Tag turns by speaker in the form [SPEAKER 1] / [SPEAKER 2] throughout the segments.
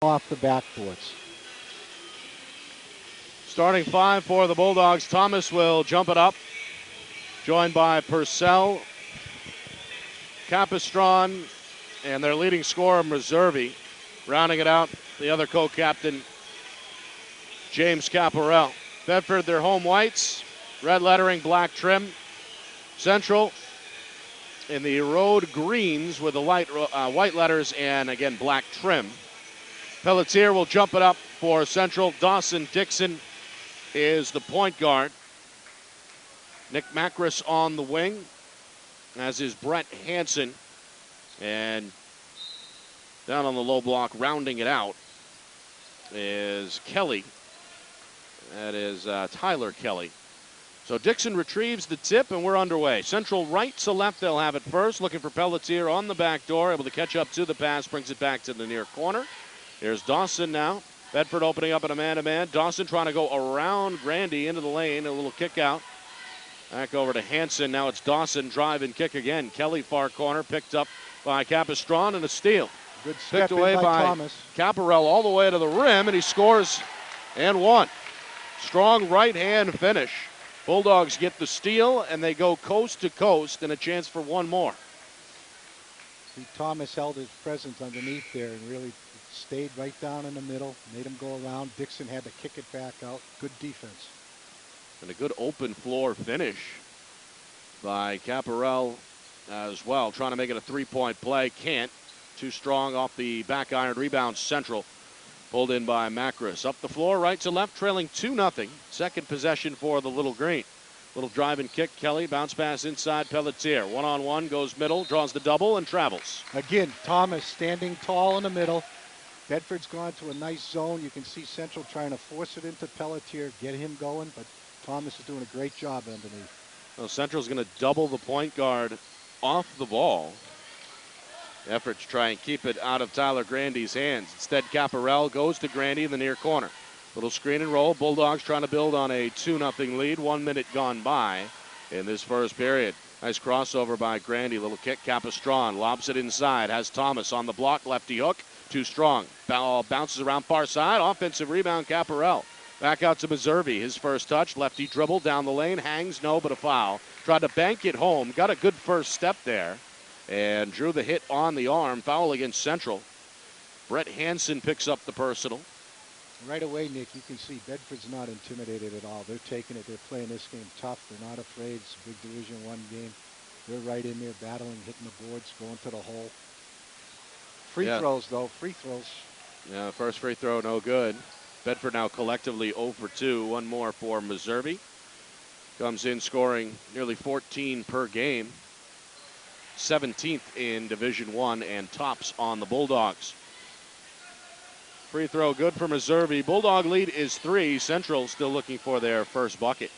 [SPEAKER 1] off the backboards.
[SPEAKER 2] Starting five for the Bulldogs. Thomas will jump it up, joined by Purcell, Capistron, and their leading scorer, Reservi. Rounding it out, the other co-captain, James Caparel. Bedford, their home whites, red lettering, black trim. Central in the road greens with the white letters and, again, black trim. Pelletier will jump it up for Central. Dawson Dixon is the point guard. Nick Macris on the wing, as is Brett Hansen. And down on the low block, rounding it out, is Kelly. That is Tyler Kelly. So Dixon retrieves the tip, and we're underway. Central right to left, they'll have it first. Looking for Pelletier on the back door, able to catch up to the pass, brings it back to the near corner. Here's Dawson now. Bedford opening up in a man-to-man. Dawson trying to go around Grandy into the lane. A little kick out. Back over to Hansen. Now it's Dawson, drive and kick again. Kelly far corner, picked up by Capistron, and a steal.
[SPEAKER 1] Good step
[SPEAKER 2] Picked away by
[SPEAKER 1] Thomas.
[SPEAKER 2] Caparel all the way to the rim, and he scores and one. Strong right-hand finish. Bulldogs get the steal, and they go coast to coast, and a chance for one more.
[SPEAKER 1] See, Thomas held his presence underneath there and really stayed right down in the middle, made him go around. Dixon had to kick it back out. Good defense.
[SPEAKER 2] And a good open floor finish by Caparel as well. Trying to make it a three-point play. Can't. Too strong off the back iron. Rebound Central. Pulled in by Macris. Up the floor, right to left, trailing 2-0. Second possession for the Little Green. Little drive and kick. Kelly, bounce pass inside Pelletier. One-on-one, goes middle, draws the double, and travels.
[SPEAKER 1] Again, Thomas standing tall in the middle. Bedford's gone to a nice zone. You can see Central trying to force it into Pelletier, get him going, but Thomas is doing a great job underneath.
[SPEAKER 2] Well, Central's going to double the point guard off the ball. Effort to try and keep it out of Tyler Grandy's hands. Instead, Caparel goes to Grandy in the near corner. Little screen and roll. Bulldogs trying to build on a 2-0 lead. 1 minute gone by in this first period. Nice crossover by Grandy. Little kick. Capistron lobs it inside. Has Thomas on the block. Lefty hook. Too strong. Ball bounces around far side. Offensive rebound, Caparel. Back out to Meservi. His first touch. Lefty dribble down the lane. Hangs, no, but a foul. Tried to bank it home. Got a good first step there. And drew the hit on the arm. Foul against Central. Brett Hansen picks up the personal.
[SPEAKER 1] Right away, Nick, you can see Bedford's not intimidated at all. They're taking it. They're playing this game tough. They're not afraid. It's a big Division I game. They're right in there battling, hitting the boards, going to the hole. Free throws, though. Free throws.
[SPEAKER 2] Yeah, first free throw, no good. Bedford now collectively 0 for 2. One more for Meservi. Comes in scoring nearly 14 per game. 17th in Division I and tops on the Bulldogs. Free throw good for Meservi. Bulldog lead is 3. Central still looking for their first bucket.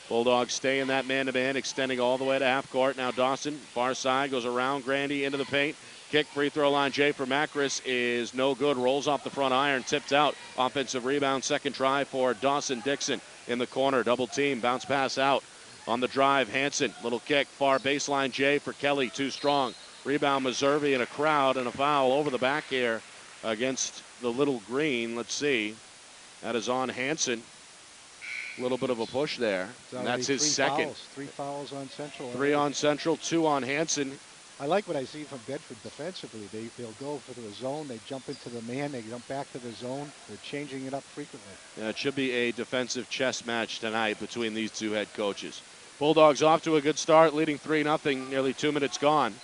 [SPEAKER 2] Bulldogs stay in that man-to-man, extending all the way to half court. Now Dawson, far side, goes around Grandy into the paint. Kick, free throw line, J for Macris is no good. Rolls off the front iron, tipped out. Offensive rebound, second try for Dawson Dixon in the corner. Double team, bounce pass out. On the drive, Hansen, little kick, far baseline, J for Kelly, too strong. Rebound, Meservi in a crowd, and a foul over the back here against the Little Green. Let's see. That is on Hansen. A little bit of a push there. And that's his second.
[SPEAKER 1] 3 fouls on Central.
[SPEAKER 2] 3 on Central, 2 on Hansen.
[SPEAKER 1] I like what I see from Bedford defensively. They'll go for the zone. They jump into the man. They jump back to the zone. They're changing it up frequently.
[SPEAKER 2] Yeah, it should be a defensive chess match tonight between these two head coaches. Bulldogs off to a good start, leading 3-0, nearly 2 minutes gone.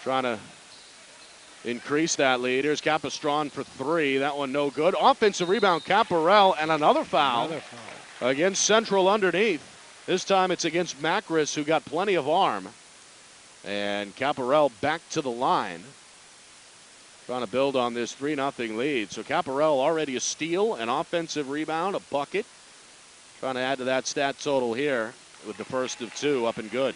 [SPEAKER 2] Trying to increase that lead. Here's Capistron for 3. That one no good. Offensive rebound, Caparel, and another foul. Against Central underneath. This time it's against Macris, who got plenty of arm. And Caparel back to the line. Trying to build on this 3-0 lead. So Caparel already a steal, an offensive rebound, a bucket. Trying to add to that stat total here with the first of 2 up and good.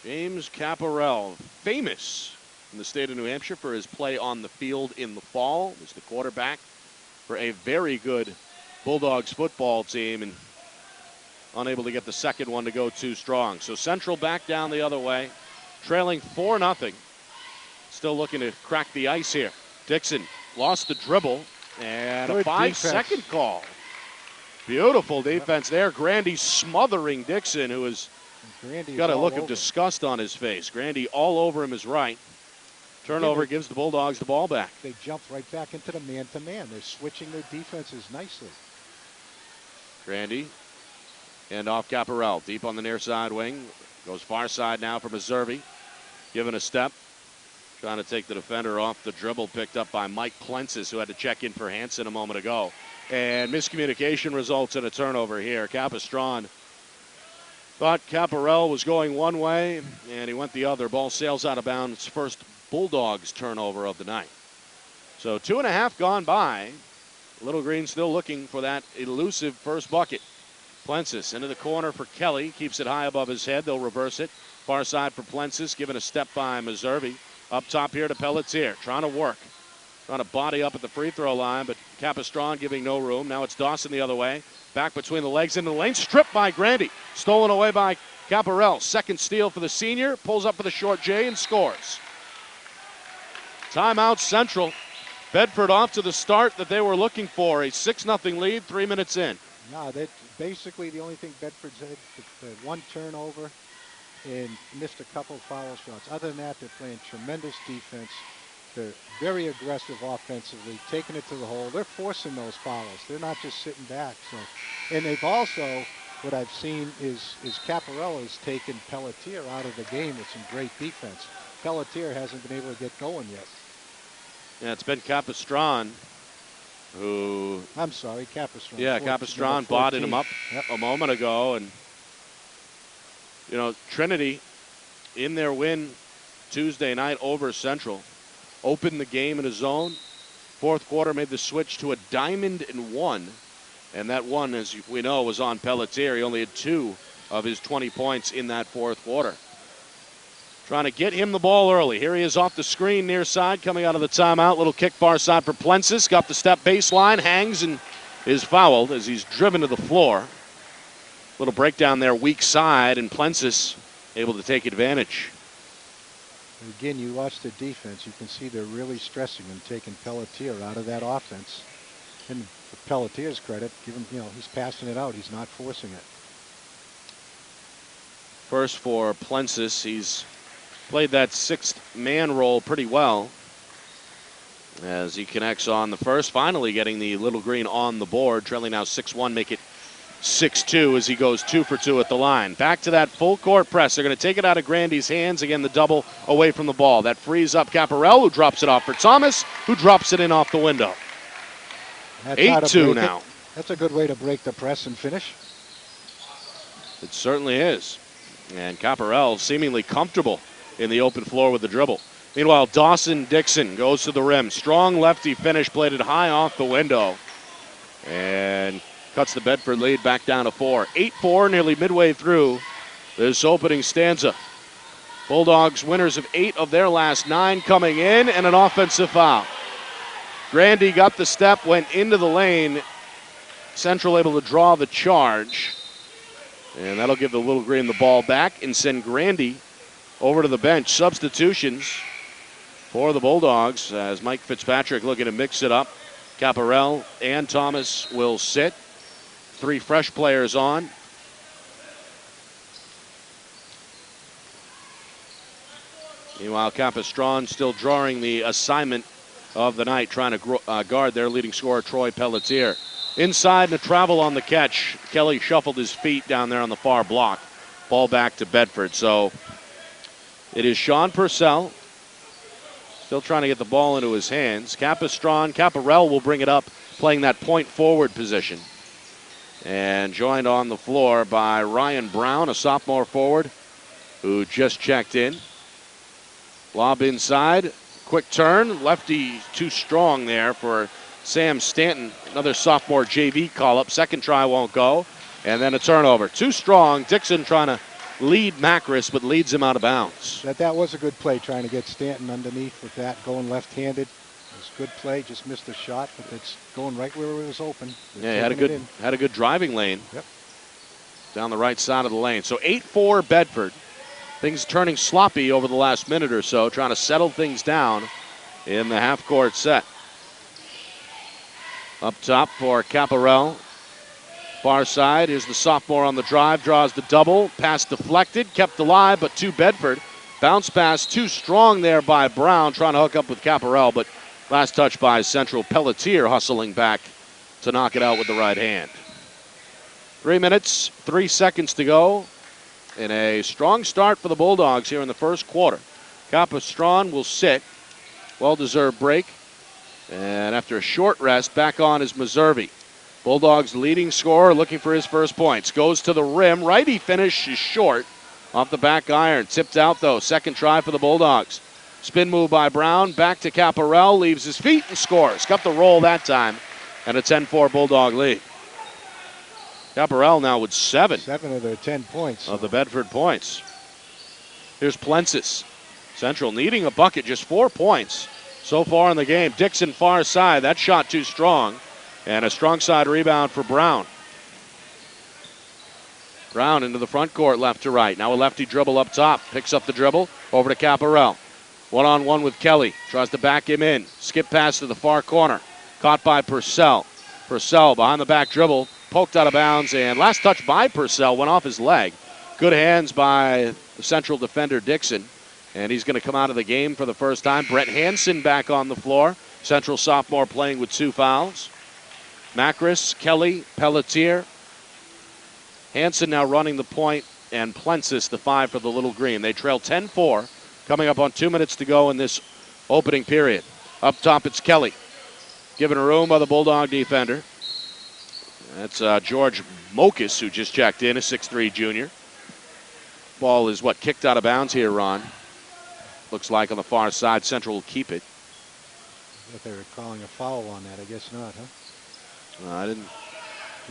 [SPEAKER 2] James Caparel, famous in the state of New Hampshire for his play on the field in the fall. Was the quarterback for a very good Bulldogs football team and unable to get the second one to go too strong. So Central back down the other way, trailing 4-0. still looking to crack the ice here. Dixon lost the dribble, and
[SPEAKER 1] Good
[SPEAKER 2] a 5-second call. Beautiful defense there. Grandy smothering Dixon, who has got a look of disgust on his face. Grandy all over him is right. Turnover gives the Bulldogs the ball back.
[SPEAKER 1] They jumped right back into the man-to-man. They're switching their defenses nicely.
[SPEAKER 2] Grandy, and off Caparell, deep on the near side wing. Goes far side now for Meservy. Given a step. Trying to take the defender off the dribble, picked up by Mike Plensis, who had to check in for Hansen a moment ago. And miscommunication results in a turnover here. Capistran thought Caparell was going one way, and he went the other. Ball sails out of bounds. First Bulldogs turnover of the night. So 2.5 gone by. Little Green still looking for that elusive first bucket. Plensis into the corner for Kelly. Keeps it high above his head. They'll reverse it. Far side for Plensis. Given a step by Meservy. Up top here to Pelletier. Trying to work. Trying to body up at the free throw line, but Capistran giving no room. Now it's Dawson the other way. Back between the legs into the lane. Stripped by Grandy. Stolen away by Caparell. Second steal for the senior. Pulls up for the short J and scores. Timeout Central. Bedford off to the start that they were looking for. A 6-0 lead, 3 minutes in.
[SPEAKER 1] No, that basically the only thing Bedford's had, the one turnover and missed a couple foul shots. Other than that, they're playing tremendous defense. They're very aggressive offensively, taking it to the hole. They're forcing those fouls. They're not just sitting back. So, and they've also, what I've seen is Caparell has taken Pelletier out of the game with some great defense. Pelletier hasn't been able to get going yet.
[SPEAKER 2] Yeah, it's been Capistran who...
[SPEAKER 1] I'm sorry, Capistran.
[SPEAKER 2] Yeah, Capistran botted him up a moment ago. And, you know, Trinity, in their win Tuesday night over Central, opened the game in a zone. Fourth quarter made the switch to a diamond and one. And that one, as we know, was on Pelletier. He only had 2 of his 20 points in that fourth quarter. Trying to get him the ball early. Here he is off the screen near side, coming out of the timeout. Little kick far side for Plensis. Got the step baseline, hangs and is fouled as he's driven to the floor. Little breakdown there, weak side, and Plensis able to take advantage.
[SPEAKER 1] Again, you watch the defense. You can see they're really stressing and taking Pelletier out of that offense. And for Pelletier's credit, give him, you know, he's passing it out. He's not forcing it.
[SPEAKER 2] First for Plensis, he's played that 6th man role pretty well as he connects on the first, finally getting the Little Green on the board, trailing now 6-1, make it 6-2 as he goes 2 for 2 at the line. Back to that full court press. They're going to take it out of Grandy's hands. Again, the double away from the ball. That frees up Caparell, who drops it off for Thomas, who drops it in off the window. 8-2 now.
[SPEAKER 1] That's a good way to break the press and finish.
[SPEAKER 2] It certainly is. And Caparell seemingly comfortable in the open floor with the dribble. Meanwhile, Dawson Dixon goes to the rim. Strong lefty finish, played it high off the window. And cuts the Bedford lead back down to 4. 8-4, nearly midway through this opening stanza. Bulldogs winners of 8 of their last 9 coming in, and an offensive foul. Grandy got the step, went into the lane. Central able to draw the charge. And that'll give the Little Green the ball back and send Grandy over to the bench. Substitutions for the Bulldogs as Mike Fitzpatrick looking to mix it up. Caparell and Thomas will sit. 3 fresh players on. Meanwhile, Capistran still drawing the assignment of the night, trying to guard their leading scorer, Troy Pelletier. Inside and a travel on the catch. Kelly shuffled his feet down there on the far block. Ball back to Bedford. So it is Sean Purcell still trying to get the ball into his hands. Caparell will bring it up, playing that point forward position. And joined on the floor by Ryan Brown, a sophomore forward who just checked in. Lob inside, quick turn. Lefty too strong there for Sam Stanton, another sophomore JV call-up. Second try won't go. And then a turnover. Too strong. Dixon trying to lead Macris, but leads him out of bounds.
[SPEAKER 1] That was a good play, trying to get Stanton underneath with that, going left-handed. It was a good play, just missed a shot, but it's going right where it was open.
[SPEAKER 2] Yeah, he had a good driving lane.
[SPEAKER 1] Yep.
[SPEAKER 2] Down the right side of the lane. So 8-4 Bedford. things turning sloppy over the last minute or so, trying to settle things down in the half-court set. Up top for Caparel. Far side, here's the sophomore on the drive, draws the double, pass deflected, kept alive, but to Bedford. Bounce pass too strong there by Brown, trying to hook up with Caparel, but last touch by Central. Pelletier hustling back to knock it out with the right hand. 3 minutes, 3 seconds to go, and a strong start for the Bulldogs here in the first quarter. Capistran will sit, well-deserved break, and after a short rest, back on is Meservey. Bulldogs leading scorer looking for his first points. Goes to the rim. Righty finish is short. Off the back iron. Tipped out, though. Second try for the Bulldogs. Spin move by Brown. Back to Caparel. Leaves his feet and scores. Got the roll that time. And a 10-4 Bulldog lead. Caparel now with 7.
[SPEAKER 1] 7 of their 10 points.
[SPEAKER 2] Of the Bedford points. Here's Plensis. Central needing a bucket. Just 4 points so far in the game. Dixon far side. That shot too strong. And a strong side rebound for Brown. Brown into the front court, left to right. Now a lefty dribble up top. Picks up the dribble. Over to Caparel. One-on-one with Kelly. Tries to back him in. Skip pass to the far corner. Caught by Purcell. Purcell behind the back dribble. Poked out of bounds. And last touch by Purcell went off his leg. Good hands by the Central defender, Dixon. And he's going to come out of the game for the first time. Brett Hansen back on the floor. Central sophomore playing with 2 fouls. Macris, Kelly, Pelletier. Hansen now running the point, and Plensis the 5 for the Little Green. They trail 10-4, coming up on 2 minutes to go in this opening period. Up top, it's Kelly. Given room by the Bulldog defender. That's George Mokas, who just checked in, a 6'3 junior. Ball is, kicked out of bounds here, Ron. Looks like on the far side, Central will keep it.
[SPEAKER 1] I thought they were calling a foul on that. I guess not, huh?
[SPEAKER 2] I didn't.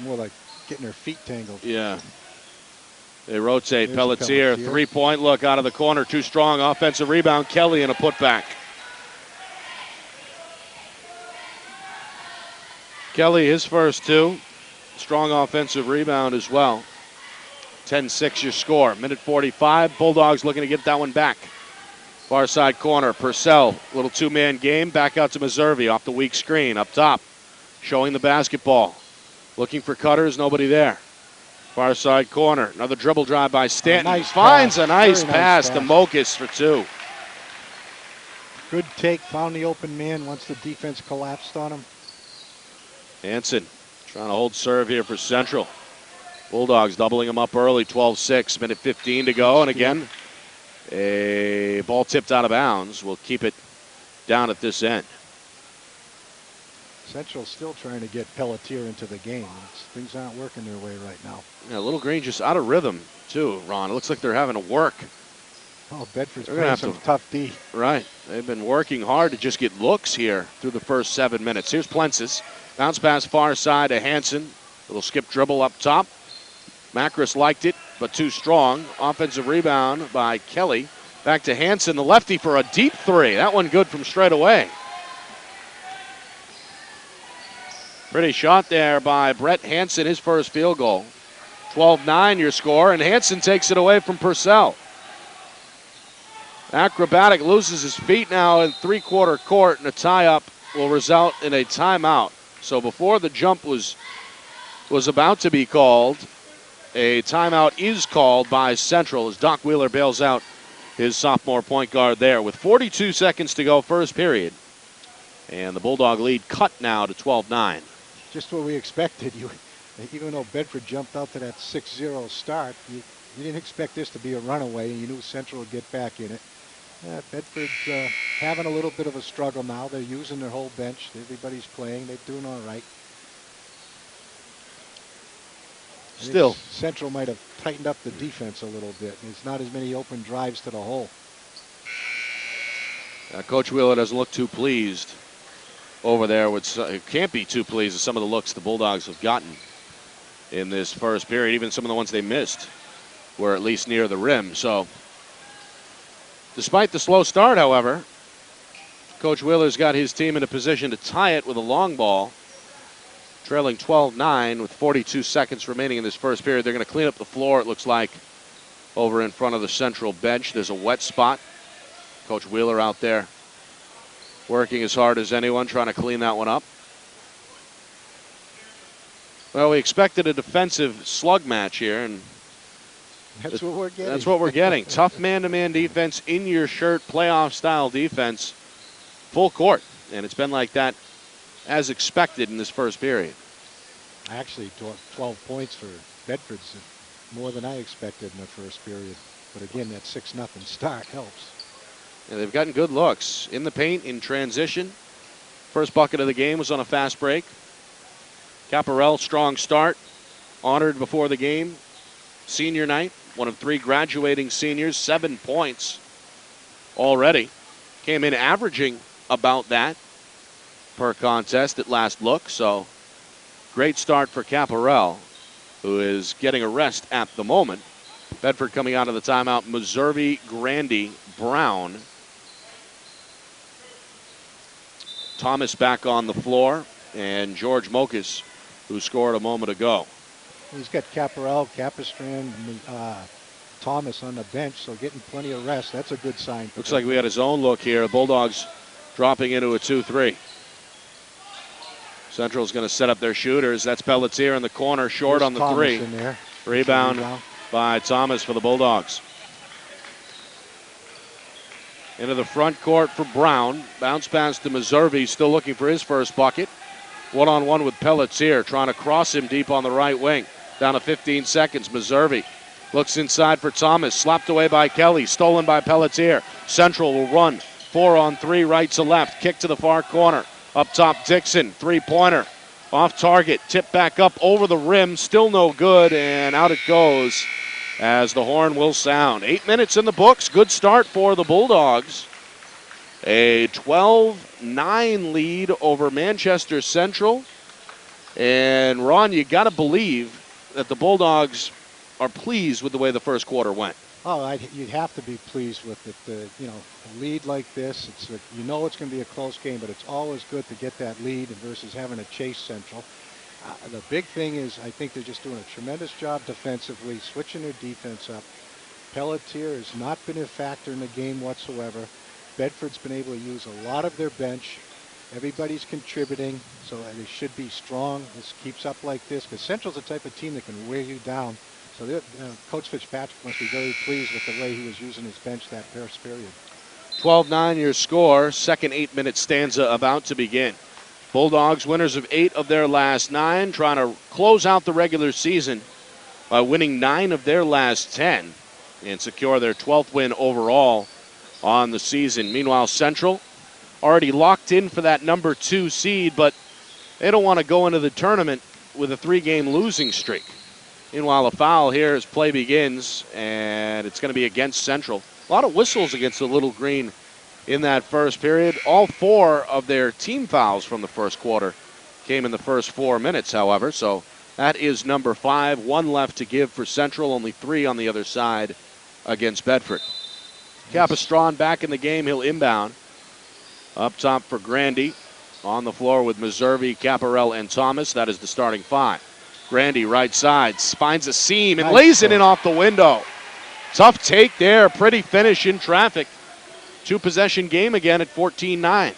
[SPEAKER 1] More like getting their feet tangled.
[SPEAKER 2] Yeah. They rotate. Pelletier, 3-point look out of the corner. Too strong. Offensive rebound. Kelly in a putback. Kelly, his first 2. Strong offensive rebound as well. 10-6 your score. Minute 45. Bulldogs looking to get that one back. Far side corner. Purcell. Little 2-man game. Back out to Meservey off the weak screen. Up top. Showing the basketball. Looking for cutters, nobody there. Far side corner. Another dribble drive by Stanton. Finds a nice pass to Mokas for 2.
[SPEAKER 1] Good take. Found the open man once the defense collapsed on him.
[SPEAKER 2] Hansen trying to hold serve here for Central. Bulldogs doubling him up early. 12-6. Minute 15 to go. And again, a ball tipped out of bounds. We'll keep it down at this end.
[SPEAKER 1] Central still trying to get Pelletier into the game. Things aren't working their way right now.
[SPEAKER 2] Yeah, Little Green just out of rhythm, too, Ron. It looks like they're having to work.
[SPEAKER 1] Oh, Bedford's playing some tough D.
[SPEAKER 2] Right. They've been working hard to just get looks here through the first 7 minutes. Here's Plensis. Bounce pass far side to Hansen. Little skip dribble up top. Macris liked it, but too strong. Offensive rebound by Kelly. Back to Hansen, the lefty, for a deep 3. That one good from straight away. Pretty shot there by Brett Hansen, his first field goal. 12-9 your score, and Hansen takes it away from Purcell. Acrobatic loses his feet now in 3-quarter court, and a tie-up will result in a timeout. So before the jump was about to be called, a timeout is called by Central as Doc Wheeler bails out his sophomore point guard there with 42 seconds to go, first period. And the Bulldog lead cut now to 12-9.
[SPEAKER 1] Just what we expected. Even though Bedford jumped out to that 6-0 start, you didn't expect this to be a runaway, and you knew Central would get back in it. Bedford's having a little bit of a struggle now. They're using their whole bench. Everybody's playing. They're doing all right.
[SPEAKER 2] Still,
[SPEAKER 1] Central might have tightened up the defense a little bit. There's not as many open drives to the hole.
[SPEAKER 2] Coach Wheeler doesn't look too pleased over there. Can't be too pleased with some of the looks the Bulldogs have gotten in this first period. Even some of the ones they missed were at least near the rim. So, despite the slow start, however, Coach Wheeler's got his team in a position to tie it with a long ball. Trailing 12-9 with 42 seconds remaining in this first period. They're going to clean up the floor, it looks like, over in front of the Central bench. There's a wet spot. Coach Wheeler out there working as hard as anyone, trying to clean that one up. Well, we expected a defensive slug match here, and
[SPEAKER 1] that's what we're getting.
[SPEAKER 2] That's what we're getting. Tough man-to-man defense, in-your-shirt, playoff-style defense, full court. And it's been like that as expected in this first period.
[SPEAKER 1] Actually, 12 points for Bedford's more than I expected in the first period. But again, that 6-0 start helps.
[SPEAKER 2] Yeah, they've gotten good looks in the paint, in transition. First bucket of the game was on a fast break. Caparel, strong start. Honored before the game. Senior night, one of 3 graduating seniors, 7 points already. Came in averaging about that per contest at last look. So great start for Caparel, who is getting a rest at the moment. Bedford coming out of the timeout. Meservey, Grandy, Brown. Thomas back on the floor, and George Mokas, who scored a moment ago.
[SPEAKER 1] He's got Caparel, Capistrand, Thomas on the bench, so getting plenty of rest. That's a good sign.
[SPEAKER 2] Looks like we had his own look here. Bulldogs dropping into a 2-3. Central's going to set up their shooters. That's Pelletier in the corner, short on the
[SPEAKER 1] Thomas
[SPEAKER 2] 3.
[SPEAKER 1] in there.
[SPEAKER 2] Rebound by Thomas for the Bulldogs. Into the front court for Brown. Bounce pass to Meservey, still looking for his first bucket. One-on-one with Pelletier, trying to cross him deep on the right wing. Down to 15 seconds. Meservey looks inside for Thomas. Slapped away by Kelly. Stolen by Pelletier. Central will run 4-on-3, right to left. Kick to the far corner. Up top, Dixon. Three-pointer. Off target. Tip back up over the rim. Still no good. And out it goes as the horn will sound. 8 minutes in the books. Good start for the Bulldogs. A 12-9 lead over Manchester Central. And, Ron, you got to believe that the Bulldogs are pleased with the way the first quarter went.
[SPEAKER 1] Oh, you'd have to be pleased with it. A lead like this, it's it's going to be a close game, but it's always good to get that lead versus having to chase Central. The big thing is I think they're just doing a tremendous job defensively, switching their defense up. Pelletier has not been a factor in the game whatsoever. Bedford's been able to use a lot of their bench. Everybody's contributing, so they should be strong. This keeps up like this, because Central's the type of team that can wear you down. So Coach Fitzpatrick must be very pleased with the way he was using his bench that first period.
[SPEAKER 2] 12-9 your score. Second 8-minute stanza about to begin. Bulldogs winners of 8 of their last 9, trying to close out the regular season by winning 9 of their last 10 and secure their 12th win overall on the season. Meanwhile, Central already locked in for that number 2 seed, but they don't want to go into the tournament with a 3-game losing streak. Meanwhile, a foul here as play begins, and it's going to be against Central. A lot of whistles against the Little Green in that first period. All 4 of their team fouls from the first quarter came in the first 4 minutes, however. So that is number 5. 1 left to give for Central, only 3 on the other side against Bedford. Capistran back in the game. He'll inbound. Up top for Grandy. On the floor with Meservey, Caparel, and Thomas. That is the starting 5. Grandy, right side, finds a seam and lays it in off the window. Tough take there. Pretty finish in traffic. 2-possession game again at 14-9.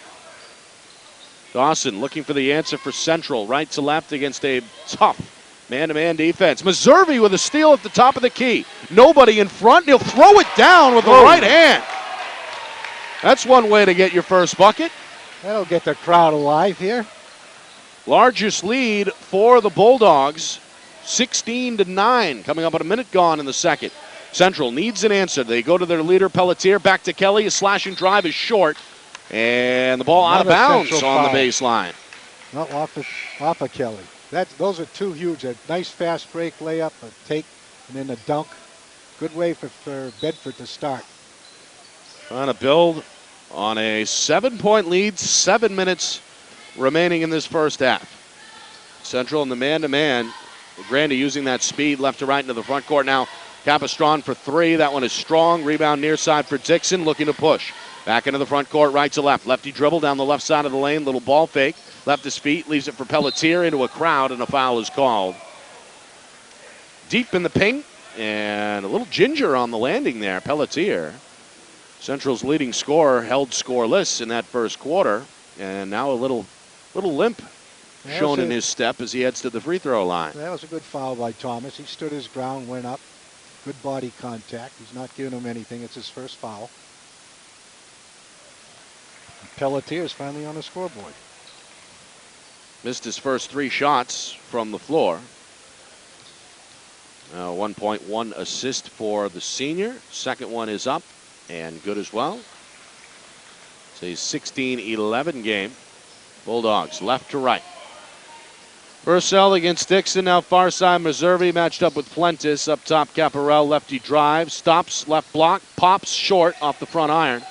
[SPEAKER 2] Dawson looking for the answer for Central. Right to left against a tough man-to-man defense. Meservey with a steal at the top of the key. Nobody in front. He'll throw it down with the right hand. That's one way to get your first bucket.
[SPEAKER 1] That'll get the crowd alive here.
[SPEAKER 2] Largest lead for the Bulldogs, 16-9, coming up at a minute gone in the second. Central needs an answer. They go to their leader, Pelletier, back to Kelly. A slashing drive is short, and the ball out of bounds on the baseline.
[SPEAKER 1] Not off of Kelly. Those are 2 huge. A nice fast break layup, a take, and then a dunk. Good way for Bedford to start.
[SPEAKER 2] Trying to build on a 7-point lead, 7 minutes remaining in this first half. Central in the man-to-man. Grandy using that speed left to right into the front court now. Capistran for 3. That one is strong. Rebound near side for Dixon, looking to push. Back into the front court, right to left. Lefty dribble down the left side of the lane. Little ball fake. Left his feet, leaves it for Pelletier into a crowd, and a foul is called. Deep in the paint and a little ginger on the landing there. Pelletier, Central's leading scorer, held scoreless in that first quarter, and now a little limp shown in his step as he heads to the free throw line.
[SPEAKER 1] That was a good foul by Thomas. He stood his ground, went up. Good body contact. He's not giving him anything. It's his first foul. Pelletier is finally on the scoreboard.
[SPEAKER 2] Missed his first 3 shots from the floor. 1.1 assist for the senior. Second one is up and good as well. It's a 16-11 game. Bulldogs left to right. Purcell against Dixon, now far side Meservy matched up with Plentis. Up top Caparel, lefty drive, stops, left block, pops short off the front iron.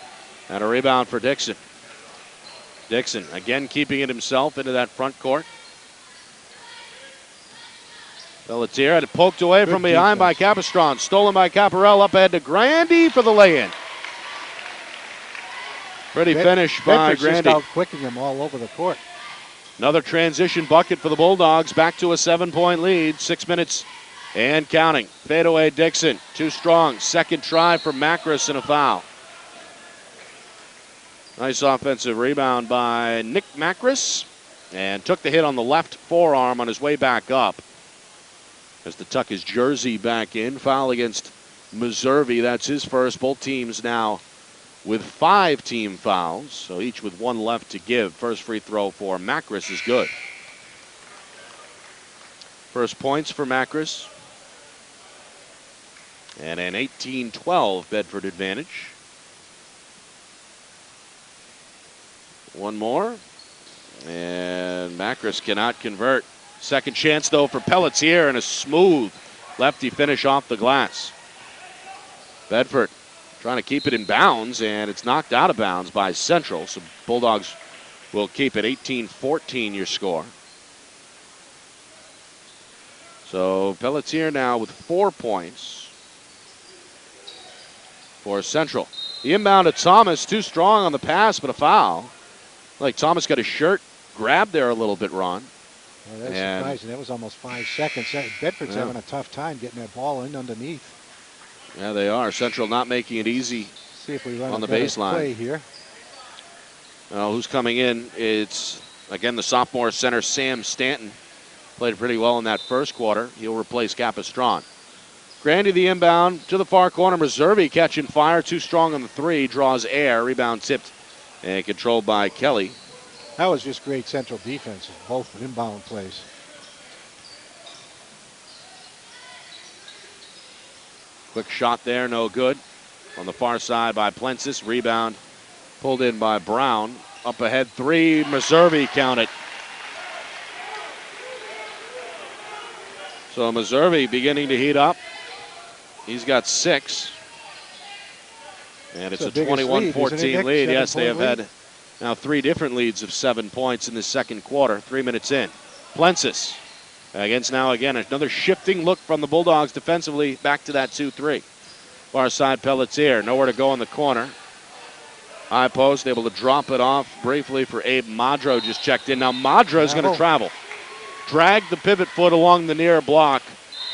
[SPEAKER 2] And a rebound for Dixon. Dixon again keeping it himself into that front court. Pelletier had it poked away from behind by Capistron. Stolen by Caparel, up ahead to Grandy for the lay-in. Pretty finish by Grandy.
[SPEAKER 1] Just out-quicking him all over the court.
[SPEAKER 2] Another transition bucket for the Bulldogs. Back to a 7-point lead. 6 minutes and counting. Fadeaway Dixon. Too strong. Second try for Macris and a foul. Nice offensive rebound by Nick Macris. And took the hit on the left forearm on his way back up. As to tuck his jersey back in. Foul against Meservy. That's his first. Both teams now with 5 team fouls, so each with 1 left to give. First free throw for Macris is good. First points for Macris. And an 18-12 Bedford advantage. One more. And Macris cannot convert. Second chance, though, for Pelletier, and a smooth lefty finish off the glass. Bedford trying to keep it in bounds, and it's knocked out of bounds by Central. So Bulldogs will keep it 18-14 your score. So Pelletier now with 4 points for Central. The inbound to Thomas, too strong on the pass, but a foul. Like Thomas got his shirt grabbed there a little bit, Ron.
[SPEAKER 1] Well, that's surprising. That was almost 5 seconds. Bedford's having a tough time getting that ball in underneath.
[SPEAKER 2] Yeah, they are. Central not making it easy.
[SPEAKER 1] See if we run
[SPEAKER 2] on the baseline.
[SPEAKER 1] Play here.
[SPEAKER 2] Who's coming in? It's, again, the sophomore center, Sam Stanton. Played pretty well in that first quarter. He'll replace Capistron. Grandy the inbound to the far corner. Meservy catching fire. Too strong on the 3. Draws air. Rebound tipped and controlled by Kelly.
[SPEAKER 1] That was just great Central defense, both inbound plays.
[SPEAKER 2] Quick shot there, no good. On the far side by Plensis. Rebound pulled in by Brown. Up ahead 3, Meservy counted. So Meservy beginning to heat up. He's got 6. And it's a 21-14 lead. Yes, they have had now 3 different leads of 7 points in the second quarter. 3 minutes in. Plensis against now again another shifting look from the Bulldogs defensively. Back to that 2-3. Far side Pelletier. Nowhere to go in the corner. High post, able to drop it off briefly for Abe Madro. Just checked in. Now Madro is going to travel. Drag the pivot foot along the near block.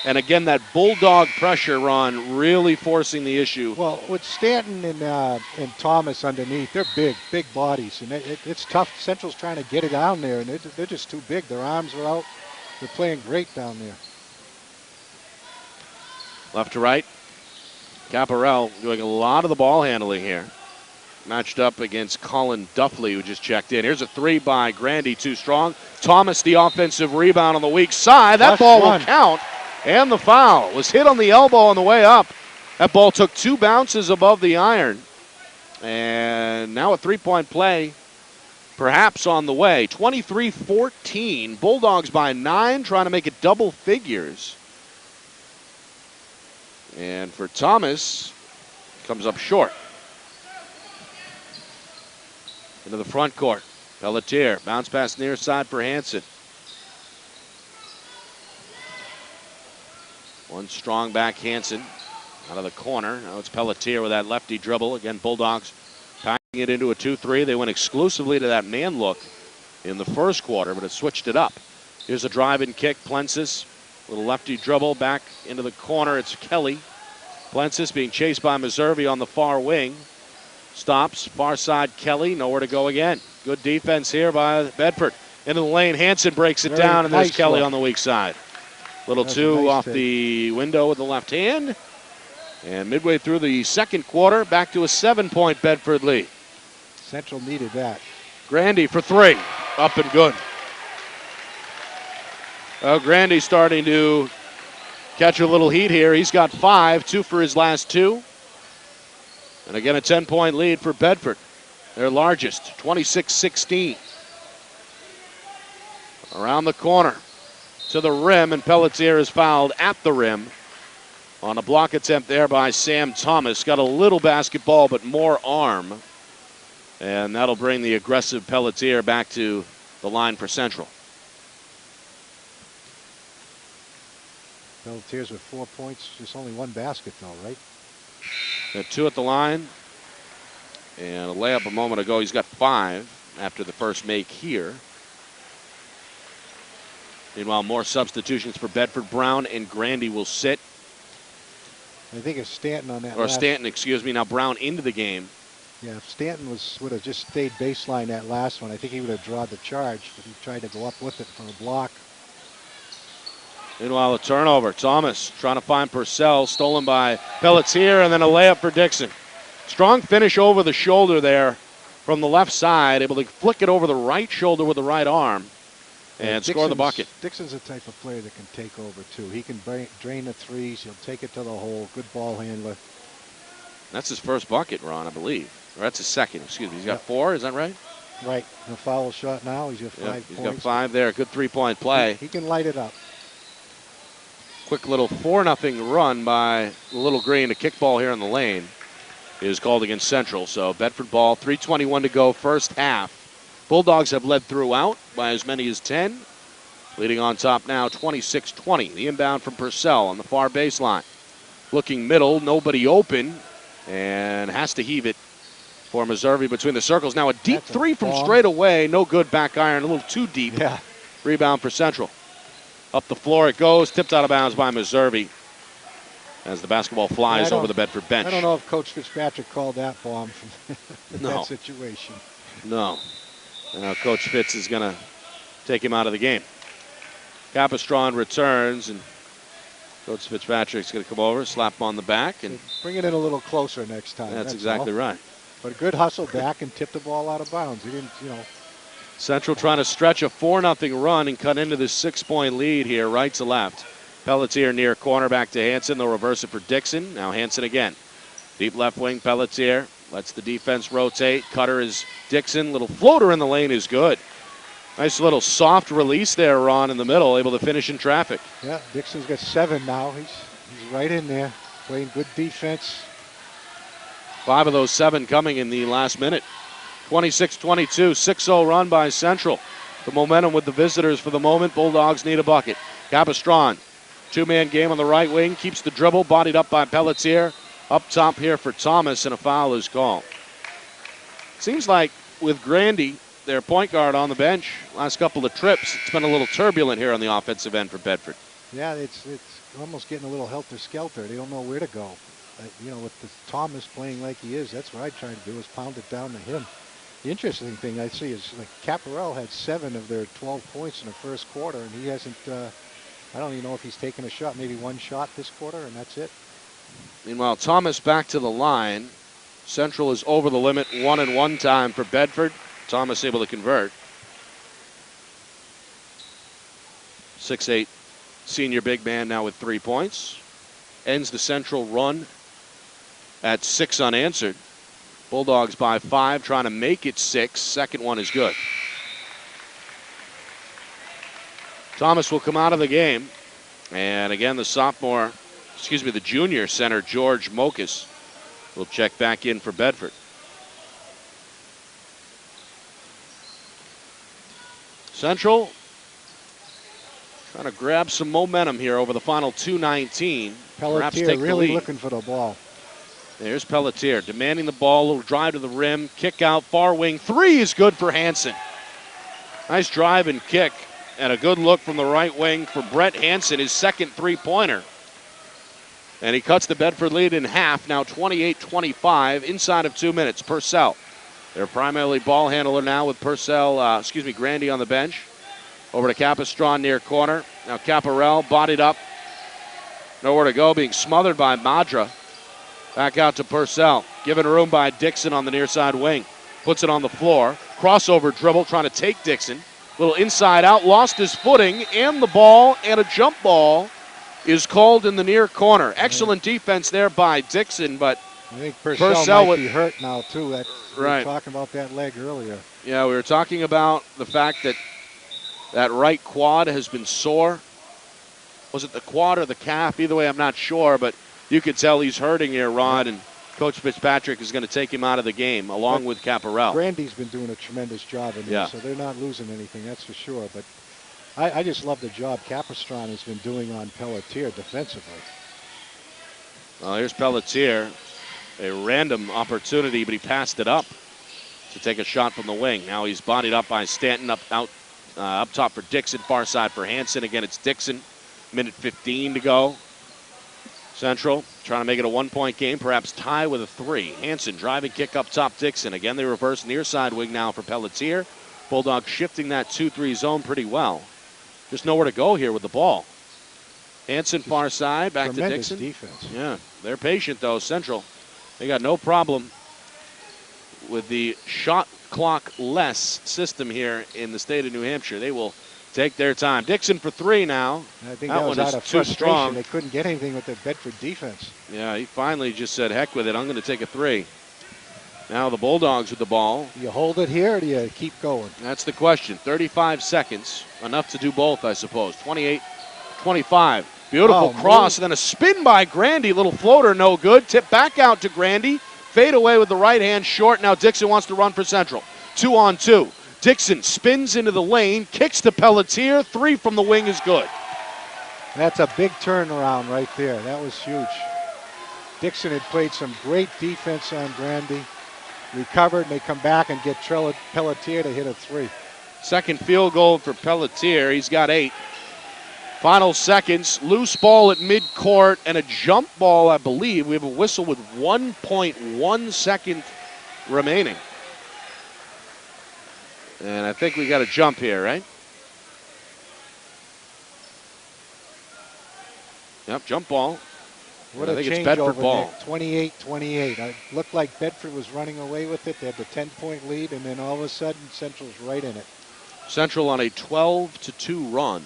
[SPEAKER 2] And again, that Bulldog pressure, Ron, really forcing the issue.
[SPEAKER 1] Well, with Stanton and Thomas underneath, they're big bodies. And it's tough. Central's trying to get it down there, and they're just too big. Their arms are out. They're playing great down there.
[SPEAKER 2] Left to right. Caparel doing a lot of the ball handling here. Matched up against Colin Duffley, who just checked in. Here's a 3 by Grandy, too strong. Thomas, the offensive rebound on the weak side. That ball will count. And the foul was hit on the elbow on the way up. That ball took 2 bounces above the iron. And now a 3-point play, perhaps on the way. 23-14. Bulldogs by 9, trying to make it double figures. And for Thomas, comes up short. Into the front court. Pelletier, bounce pass near side for Hansen. One strong back Hansen out of the corner. Now it's Pelletier with that lefty dribble. Again, Bulldogs packing it into a 2-3. They went exclusively to that man look in the first quarter, but it switched it up. Here's a drive and kick. Plensis Little lefty dribble back into the corner. It's Kelly. Blensis being chased by Meserve on the far wing. Stops, far side Kelly, nowhere to go again. Good defense here by Bedford. Into the lane, Hansen breaks it down, and there's Kelly on the weak side. Little two off the window with the left hand. And midway through the second quarter, back to a 7-point Bedford lead.
[SPEAKER 1] Central needed that.
[SPEAKER 2] Grandy for three, up and good. Well, Grandy's starting to catch a little heat here. He's got 5, 2 for his last 2. And again, a 10-point lead for Bedford. Their largest, 26-16. Around the corner to the rim, and Pelletier is fouled at the rim on a block attempt there by Sam Thomas. Got a little basketball, but more arm. And that'll bring the aggressive Pelletier back to the line for Central.
[SPEAKER 1] Pelletier's with 4 points, just only 1 basket though, right?
[SPEAKER 2] Got 2 at the line. And a layup a moment ago. He's got 5 after the first make here. Meanwhile, more substitutions for Bedford. Brown and Grandy will sit.
[SPEAKER 1] I think it's Stanton on that.
[SPEAKER 2] Or Stanton, excuse me. Now Brown into the game.
[SPEAKER 1] Yeah, if Stanton would have just stayed baseline that last one, I think he would have drawn the charge, but he tried to go up with it for a block.
[SPEAKER 2] Meanwhile, a turnover. Thomas trying to find Purcell, stolen by Pelletier, and then a layup for Dixon. Strong finish over the shoulder there from the left side, able to flick it over the right shoulder with the right arm and score the bucket.
[SPEAKER 1] Dixon's the type of player that can take over, too. He can drain the threes. He'll take it to the hole. Good ball handler.
[SPEAKER 2] That's his first bucket, Ron, I believe. Or that's his second, excuse me. He's got 4, is that right?
[SPEAKER 1] Right. The foul shot now. He's got 5 points.
[SPEAKER 2] He's got 5 there. Good 3-point play.
[SPEAKER 1] He can light it up.
[SPEAKER 2] Quick little 4-0 run by Little Green. A kickball here in the lane is called against Central. So Bedford ball, 3:21 to go, first half. Bulldogs have led throughout by as many as 10. Leading on top now, 26-20. The inbound from Purcell on the far baseline. Looking middle, nobody open, and has to heave it for Meserve between the circles. Now a deep three from straight away. No good, back iron, a little too deep.
[SPEAKER 1] Yeah.
[SPEAKER 2] Rebound for Central. Up the floor it goes, tipped out of bounds by Meserve as the basketball flies over the Bedford bench.
[SPEAKER 1] I don't know if Coach Fitzpatrick called that bomb from that situation.
[SPEAKER 2] No. Now Coach Fitz is going to take him out of the game. Capistron returns, and Coach Fitzpatrick's going to come over, slap him on the back. And
[SPEAKER 1] bring it in a little closer next time.
[SPEAKER 2] That's exactly right.
[SPEAKER 1] But a good hustle back and tip the ball out of bounds. He didn't,
[SPEAKER 2] Central trying to stretch a 4-0 run and cut into this 6-point lead here, right to left. Pelletier near cornerback to Hansen. They'll reverse it for Dixon. Now Hansen again. Deep left wing, Pelletier lets the defense rotate. Cutter is Dixon. Little floater in the lane is good. Nice little soft release there, Ron, in the middle, able to finish in traffic.
[SPEAKER 1] Yeah, Dixon's got 7 now. He's right in there, playing good defense.
[SPEAKER 2] 5 of those 7 coming in the last minute. 26-22, 6-0 run by Central. The momentum with the visitors for the moment. Bulldogs need a bucket. Capistron, 2-man game on the right wing, keeps the dribble, bodied up by Pelletier. Up top here for Thomas, and a foul is called. Seems like with Grandy, their point guard, on the bench, last couple of trips, it's been a little turbulent here on the offensive end for Bedford.
[SPEAKER 1] Yeah, it's almost getting a little helter-skelter. They don't know where to go. With the Thomas playing like he is, that's what I try to do, is pound it down to him. The interesting thing I see is Caparel had 7 of their 12 points in the first quarter, and he hasn't, I don't even know if he's taken a shot, maybe 1 shot this quarter, and that's it.
[SPEAKER 2] Meanwhile, Thomas back to the line. Central is over the limit, 1-and-1 time for Bedford. Thomas able to convert. 6'8" senior big man now with 3 points. Ends the Central run at 6 unanswered. Bulldogs by 5, trying to make it 6. Second one is good. Thomas will come out of the game. And again, the junior center, George Mokas, will check back in for Bedford. Central trying to grab some momentum here over the final 2:19.
[SPEAKER 1] Pelletier really looking for the ball.
[SPEAKER 2] There's Pelletier demanding the ball, a little drive to the rim, kick out, far wing, 3 is good for Hansen. Nice drive and kick And a good look from the right wing for Brett Hansen, his second three-pointer. And he cuts the Bedford lead in half, now 28-25, inside of 2 minutes. Purcell, their primarily ball handler now with Grandy on the bench. Over to Capistron near corner. Now Caparell bodied up. Nowhere to go, being smothered by Madra. Back out to Purcell. Given room by Dixon on the near side wing. Puts it on the floor. Crossover dribble trying to take Dixon. Little inside out, lost his footing, and the ball, and a jump ball is called in the near corner. Excellent defense there by Dixon, but
[SPEAKER 1] I think Purcell might be hurt now, too. We were talking about that leg earlier.
[SPEAKER 2] Yeah, we were talking about the fact that that right quad has been sore. Was it the quad or the calf? Either way, I'm not sure, but you could tell he's hurting here, Ron, and Coach Fitzpatrick is going to take him out of the game, along with Caparell.
[SPEAKER 1] Grandy's been doing a tremendous job in there, so they're not losing anything, that's for sure. But I just love the job Capistron has been doing on Pelletier defensively.
[SPEAKER 2] Well, here's Pelletier. A random opportunity, but he passed it up to take a shot from the wing. Now he's bodied up by Stanton up top for Dixon, far side for Hansen. Again, it's Dixon. Minute 15 to go. Central trying to make it a 1-point game, perhaps tie with a 3. Hansen driving kick up top Dixon. Again, they reverse near side wing now for Pelletier. Bulldogs shifting that 2-3 zone pretty well. Just nowhere to go here with the ball. Hansen far side, back to Dixon.
[SPEAKER 1] Defense.
[SPEAKER 2] Yeah, they're patient though, Central. They got no problem with the shot clock less system here in the state of New Hampshire. They will take their time. Dixon for 3 now.
[SPEAKER 1] I think that was out of frustration. They couldn't get anything with their Bedford defense.
[SPEAKER 2] Yeah, he finally just said, heck with it, I'm going to take a 3. Now the Bulldogs with the ball.
[SPEAKER 1] Do you hold it here or do you keep going?
[SPEAKER 2] That's the question. 35 seconds. Enough to do both, I suppose. 28-25. Beautiful cross, and then a spin by Grandy. Little floater, no good. Tip back out to Grandy. Fade away with the right hand short. Now Dixon wants to run for Central. 2-on-2. Dixon spins into the lane, kicks to Pelletier. 3 from the wing is good.
[SPEAKER 1] That's a big turnaround right there. That was huge. Dixon had played some great defense on Grandy. Recovered, and they come back and get Pelletier to hit a 3.
[SPEAKER 2] Second field goal for Pelletier. He's got 8. Final seconds. Loose ball at midcourt and a jump ball, I believe. We have a whistle with 1.1 second remaining. And I think we got a jump here, right? Yep, jump ball.
[SPEAKER 1] What a changeover, Nick. 28-28. It looked like Bedford was running away with it. They had the 10-point lead, and then all of a sudden, Central's right in it.
[SPEAKER 2] Central on a 12-2 run.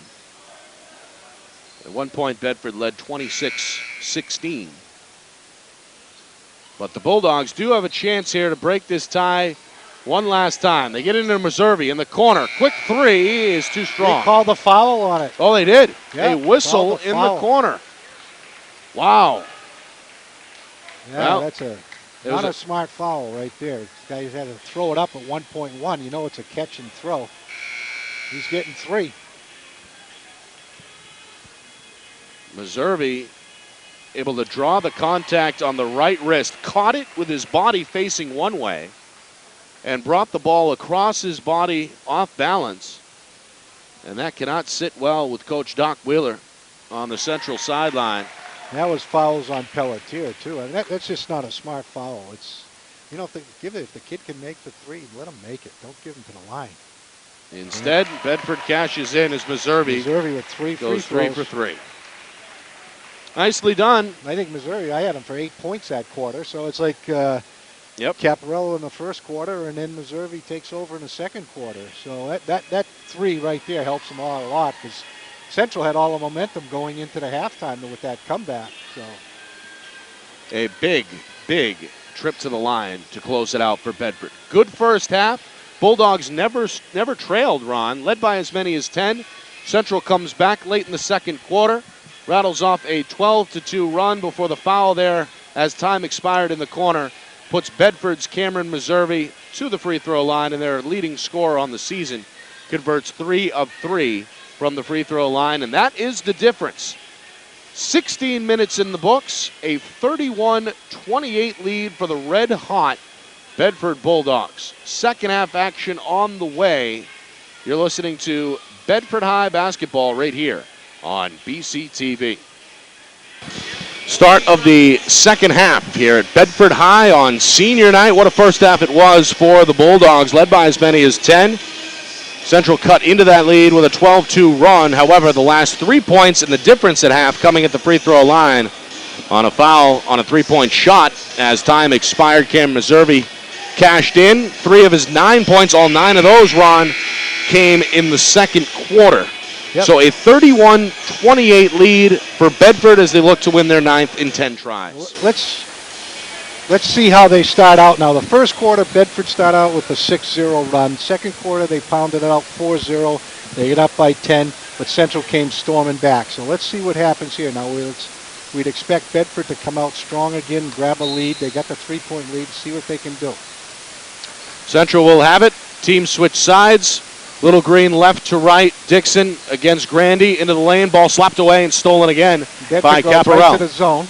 [SPEAKER 2] At one point, Bedford led 26-16. But the Bulldogs do have a chance here to break this tie one last time. They get into Meservey in the corner. Quick 3 is too strong.
[SPEAKER 1] They called the foul on it.
[SPEAKER 2] Oh, they did.
[SPEAKER 1] Yeah,
[SPEAKER 2] a whistle in the corner. Wow.
[SPEAKER 1] Yeah, well, that's not a smart foul right there. Guys had to throw it up at 1.1. You know it's a catch and throw. He's getting 3.
[SPEAKER 2] Meservey able to draw the contact on the right wrist, caught it with his body facing one way, and brought the ball across his body off balance. And that cannot sit well with Coach Doc Wheeler on the Central sideline.
[SPEAKER 1] That was fouls on Pelletier, too. I mean, that's just not a smart foul. It's, you know, if the kid can make the 3, let him make it. Don't give him to the line.
[SPEAKER 2] Instead, Bedford cashes in as Meservey
[SPEAKER 1] with 3
[SPEAKER 2] goes 3 for 3. Nicely done.
[SPEAKER 1] I think Meservey, I had him for 8 points that quarter, so it's like Caparello in the first quarter, and then Meservey takes over in the second quarter. So that 3 right there helps them all a lot, because Central had all the momentum going into the halftime with that comeback. So
[SPEAKER 2] a big trip to the line to close it out for Bedford. Good first half. Bulldogs never trailed, Ron, led by as many as 10. Central comes back late in the second quarter, rattles off a 12-2 run before the foul there as time expired in the corner, puts Bedford's Cameron Meservey to the free throw line, and their leading scorer on the season converts 3 of 3 from the free throw line, and that is the difference. 16 minutes in the books, a 31-28 lead for the red-hot Bedford Bulldogs. Second half action on the way. You're listening to Bedford High basketball right here on BCTV. Start of the second half here at Bedford High on senior night. What a first half it was for the Bulldogs, led by as many as 10. Central cut into that lead with a 12-2 run. However, the last 3 points and the difference at half coming at the free throw line on a foul on a three-point shot as time expired. Cameron Meservey cashed in. 3 of his 9 points, all 9 of those, Ron, came in the second quarter.
[SPEAKER 1] Yep.
[SPEAKER 2] So a 31-28 lead for Bedford as they look to win their 9th in 10 tries.
[SPEAKER 1] Let's see how they start out now. The first quarter, Bedford started out with a 6-0 run. Second quarter, they pounded it out 4-0. They get up by 10, but Central came storming back. So let's see what happens here. Now, we'd expect Bedford to come out strong again, grab a lead. They got the 3-point lead, see what they can do.
[SPEAKER 2] Central will have it. Team switch sides. Little Green left to right. Dixon against Grandy into the lane. Ball slapped away and stolen again
[SPEAKER 1] Bedford
[SPEAKER 2] by
[SPEAKER 1] goes
[SPEAKER 2] Caparel.
[SPEAKER 1] right to the zone.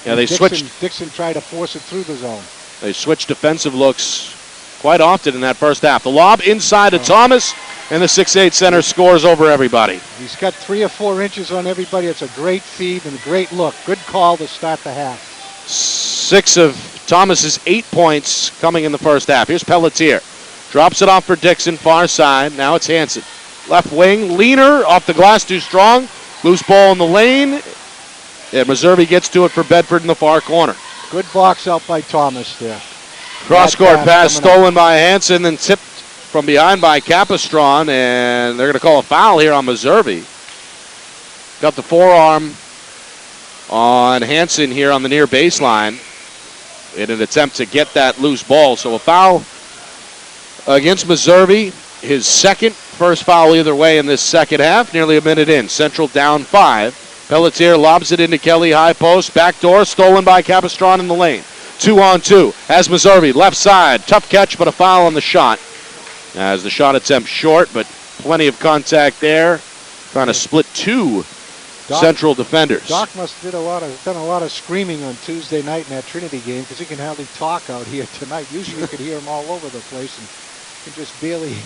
[SPEAKER 2] Yeah, they switched.
[SPEAKER 1] Dixon tried to force it through the zone.
[SPEAKER 2] They switched defensive looks quite often in that first half. The lob inside to Thomas, and the 6'8 center scores over everybody.
[SPEAKER 1] He's got 3 or 4 inches on everybody. It's a great feed and a great look. Good call to start the half.
[SPEAKER 2] 6 of Thomas's 8 points coming in the first half. Here's Pelletier. Drops it off for Dixon, far side. Now it's Hansen. Left wing, leaner, off the glass, too strong. Loose ball in the lane. And Meservey gets to it for Bedford in the far corner.
[SPEAKER 1] Good box out by Thomas there.
[SPEAKER 2] Cross-court pass stolen by Hansen, then tipped from behind by Capistron, and they're going to call a foul here on Meservey. Got the forearm on Hansen here on the near baseline in an attempt to get that loose ball. So a foul against Meservey, his second, first foul either way in this second half, nearly a minute in. Central down 5. Pelletier lobs it into Kelly, high post, backdoor, stolen by Capistron in the lane. 2-on-2, has Meservey, left side, tough catch, but a foul on the shot. As the shot attempt short, but plenty of contact there. Trying to split 2 Central defenders.
[SPEAKER 1] Doc must have done a lot of screaming on Tuesday night in that Trinity game because he can hardly talk out here tonight. Usually you could hear him all over the place and can just barely.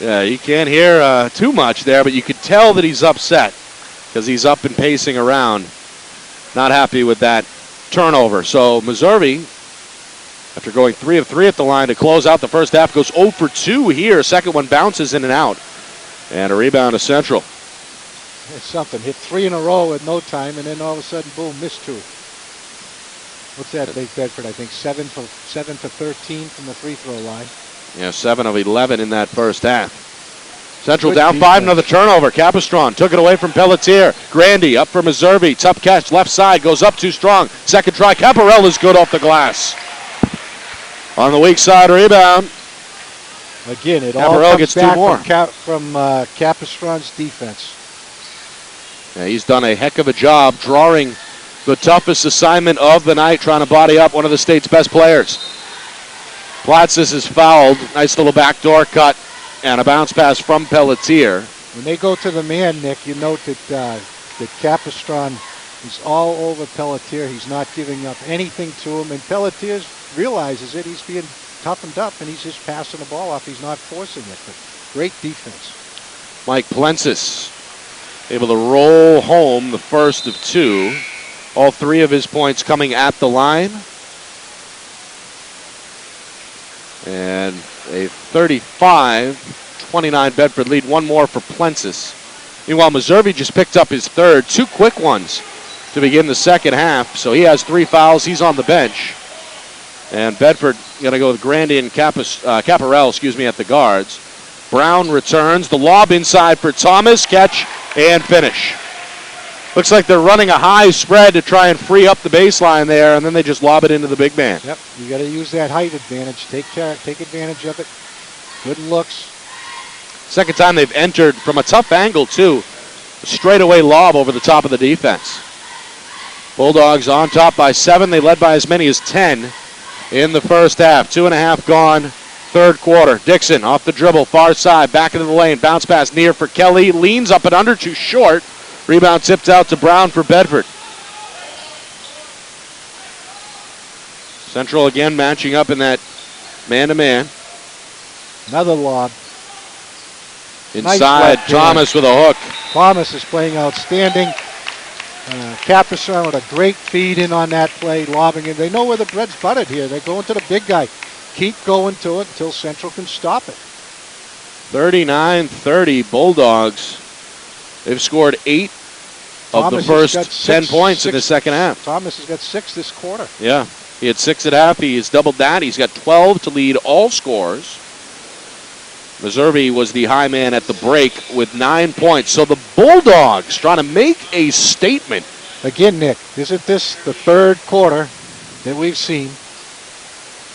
[SPEAKER 2] Yeah, you can't hear too much there, but you could tell that he's upset because he's up and pacing around. Not happy with that turnover. So Meservey, after going 3 of 3 at the line to close out the first half, goes 0 for 2 here. Second one bounces in and out. And a rebound to Central.
[SPEAKER 1] It's something. Hit 3 in a row at no time, and then all of a sudden, boom, missed 2. What's that make Bedford? I think 7 for 13 from the free throw line.
[SPEAKER 2] Yeah, 7 of 11 in that first half. Central
[SPEAKER 1] Good
[SPEAKER 2] down
[SPEAKER 1] defense.
[SPEAKER 2] 5, another turnover. Capistron took it away from Pelletier. Grandy up for Meservey. Tough catch, left side, goes up too strong. Second try, Caparel is good off the glass. On the weak side rebound.
[SPEAKER 1] Again, it
[SPEAKER 2] Caparel
[SPEAKER 1] all comes
[SPEAKER 2] gets 2
[SPEAKER 1] back
[SPEAKER 2] more.
[SPEAKER 1] from Capistron's defense.
[SPEAKER 2] Yeah, he's done a heck of a job drawing the toughest assignment of the night, trying to body up one of the state's best players. Platsis is fouled. Nice little backdoor cut and a bounce pass from Pelletier.
[SPEAKER 1] When they go to the man, Nick, you note that Capistron is all over Pelletier. He's not giving up anything to him, and Pelletier realizes it. He's being toughened up, and he's just passing the ball off. He's not forcing it, but great defense.
[SPEAKER 2] Mike Plensis able to roll home the first of 2. All 3 of his points coming at the line. And a 35-29 Bedford lead. 1 more for Plensis. Meanwhile, Meservey just picked up his third. 2 quick ones to begin the second half. So he has 3 fouls. He's on the bench. And Bedford going to go with Grandy and Caparel, at the guards. Brown returns. The lob inside for Thomas. Catch and finish. Looks like they're running a high spread to try and free up the baseline there, and then they just lob it into the big man.
[SPEAKER 1] Yep, you got to use that height advantage. Take advantage of it. Good looks.
[SPEAKER 2] Second time they've entered from a tough angle, too. A straightaway lob over the top of the defense. Bulldogs on top by 7. They led by as many as 10 in the first half. 2.5 gone, third quarter. Dixon off the dribble, far side, back into the lane. Bounce pass near for Kelly. Leans up and under, too short. Rebound tipped out to Brown for Bedford. Central again matching up in that man-to-man.
[SPEAKER 1] Another lob.
[SPEAKER 2] Inside,
[SPEAKER 1] Nice
[SPEAKER 2] Thomas with a hook.
[SPEAKER 1] Thomas is playing outstanding. Capistrano with a great feed in on that play, lobbing in. They know where the bread's buttered here. They're going to the big guy. Keep going to it until Central can stop it.
[SPEAKER 2] 39-30 Bulldogs. They've scored 8 of the first 10 points in the second half.
[SPEAKER 1] Thomas has got 6 this quarter.
[SPEAKER 2] Yeah, he had 6 at half. He has doubled that. He's got 12 to lead all scores. Meserve was the high man at the break with 9 points. So the Bulldogs trying to make a statement.
[SPEAKER 1] Again, Nick, isn't this the third quarter that we've seen?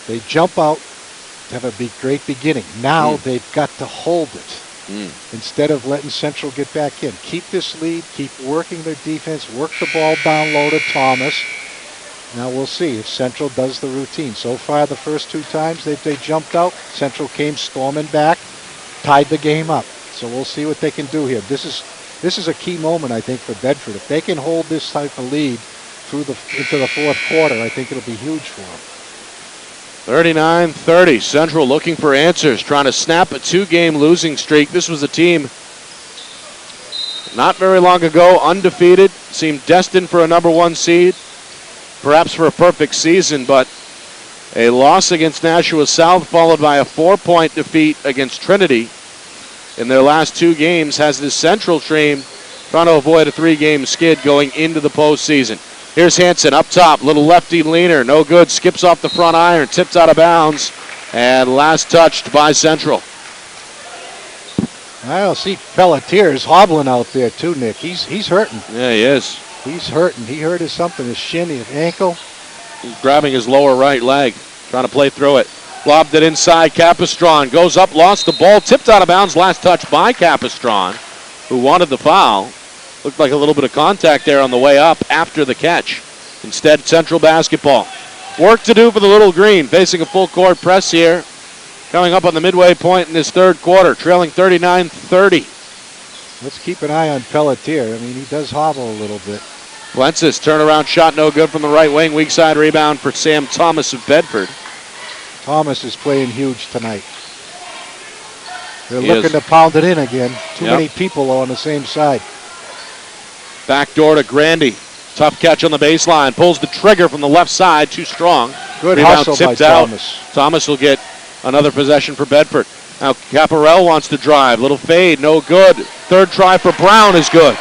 [SPEAKER 1] They jump out, have a great beginning. Now they've got to hold it instead of letting Central get back in. Keep this lead, keep working their defense, work the ball down low to Thomas. Now we'll see if Central does the routine. So far, the first 2 times they jumped out, Central came storming back, tied the game up. So we'll see what they can do here. This is a key moment, I think, for Bedford. If they can hold this type of lead into the fourth quarter, I think it'll be huge for them.
[SPEAKER 2] 39-30. Central looking for answers, trying to snap a 2-game losing streak. This was a team not very long ago, undefeated, seemed destined for a number 1 seed, perhaps for a perfect season, but a loss against Nashua South followed by a 4-point defeat against Trinity in their last 2 games has this Central team trying to avoid a 3-game skid going into the postseason. Here's Hansen up top, little lefty leaner, no good, skips off the front iron, tipped out of bounds, and last touched by Central.
[SPEAKER 1] I don't see Pelletier hobbling out there too, Nick. He's hurting.
[SPEAKER 2] Yeah, he is.
[SPEAKER 1] He's hurting. He hurt his shin, his ankle.
[SPEAKER 2] He's grabbing his lower right leg, trying to play through it. Lobbed it inside, Capistron goes up, lost the ball, tipped out of bounds, last touch by Capistron, who wanted the foul. Looked like a little bit of contact there on the way up after the catch. Instead, Central basketball. Work to do for the Little Green, facing a full court press here. Coming up on the midway point in this third quarter, trailing 39-30.
[SPEAKER 1] Let's keep an eye on Pelletier. I mean, he does hobble a little bit.
[SPEAKER 2] Lensis, turnaround shot, no good from the right wing. Weak side rebound for Sam Thomas of Bedford.
[SPEAKER 1] Thomas is playing huge tonight. They're looking to pound it in again. Too many people on the same side.
[SPEAKER 2] Back door to Grandy. Tough catch on the baseline. Pulls the trigger from the left side. Too strong.
[SPEAKER 1] Good
[SPEAKER 2] rebound
[SPEAKER 1] hustle by
[SPEAKER 2] Thomas. Thomas will get another possession for Bedford. Now Caparell wants to drive. Little fade. No good. Third try for Brown is good.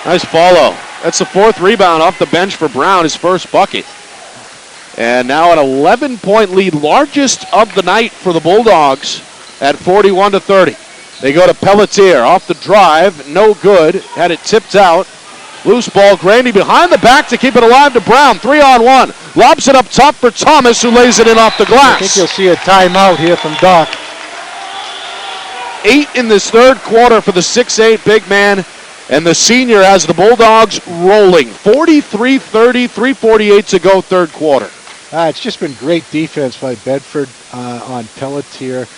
[SPEAKER 2] Nice follow. That's the 4th rebound off the bench for Brown. His first bucket. And now an 11-point lead. Largest of the night for the Bulldogs at 41-30. They go to Pelletier off the drive, no good, had it tipped out. Loose ball, Grandy behind the back to keep it alive to Brown, 3-on-1. Lobs it up top for Thomas, who lays it in off the glass.
[SPEAKER 1] I think you'll see a timeout here from Doc.
[SPEAKER 2] 8 in this third quarter for the 6'8" big man, and the senior has the Bulldogs rolling. 43-30, 3:48 to go third quarter.
[SPEAKER 1] It's just been great defense by Bedford on Pelletier.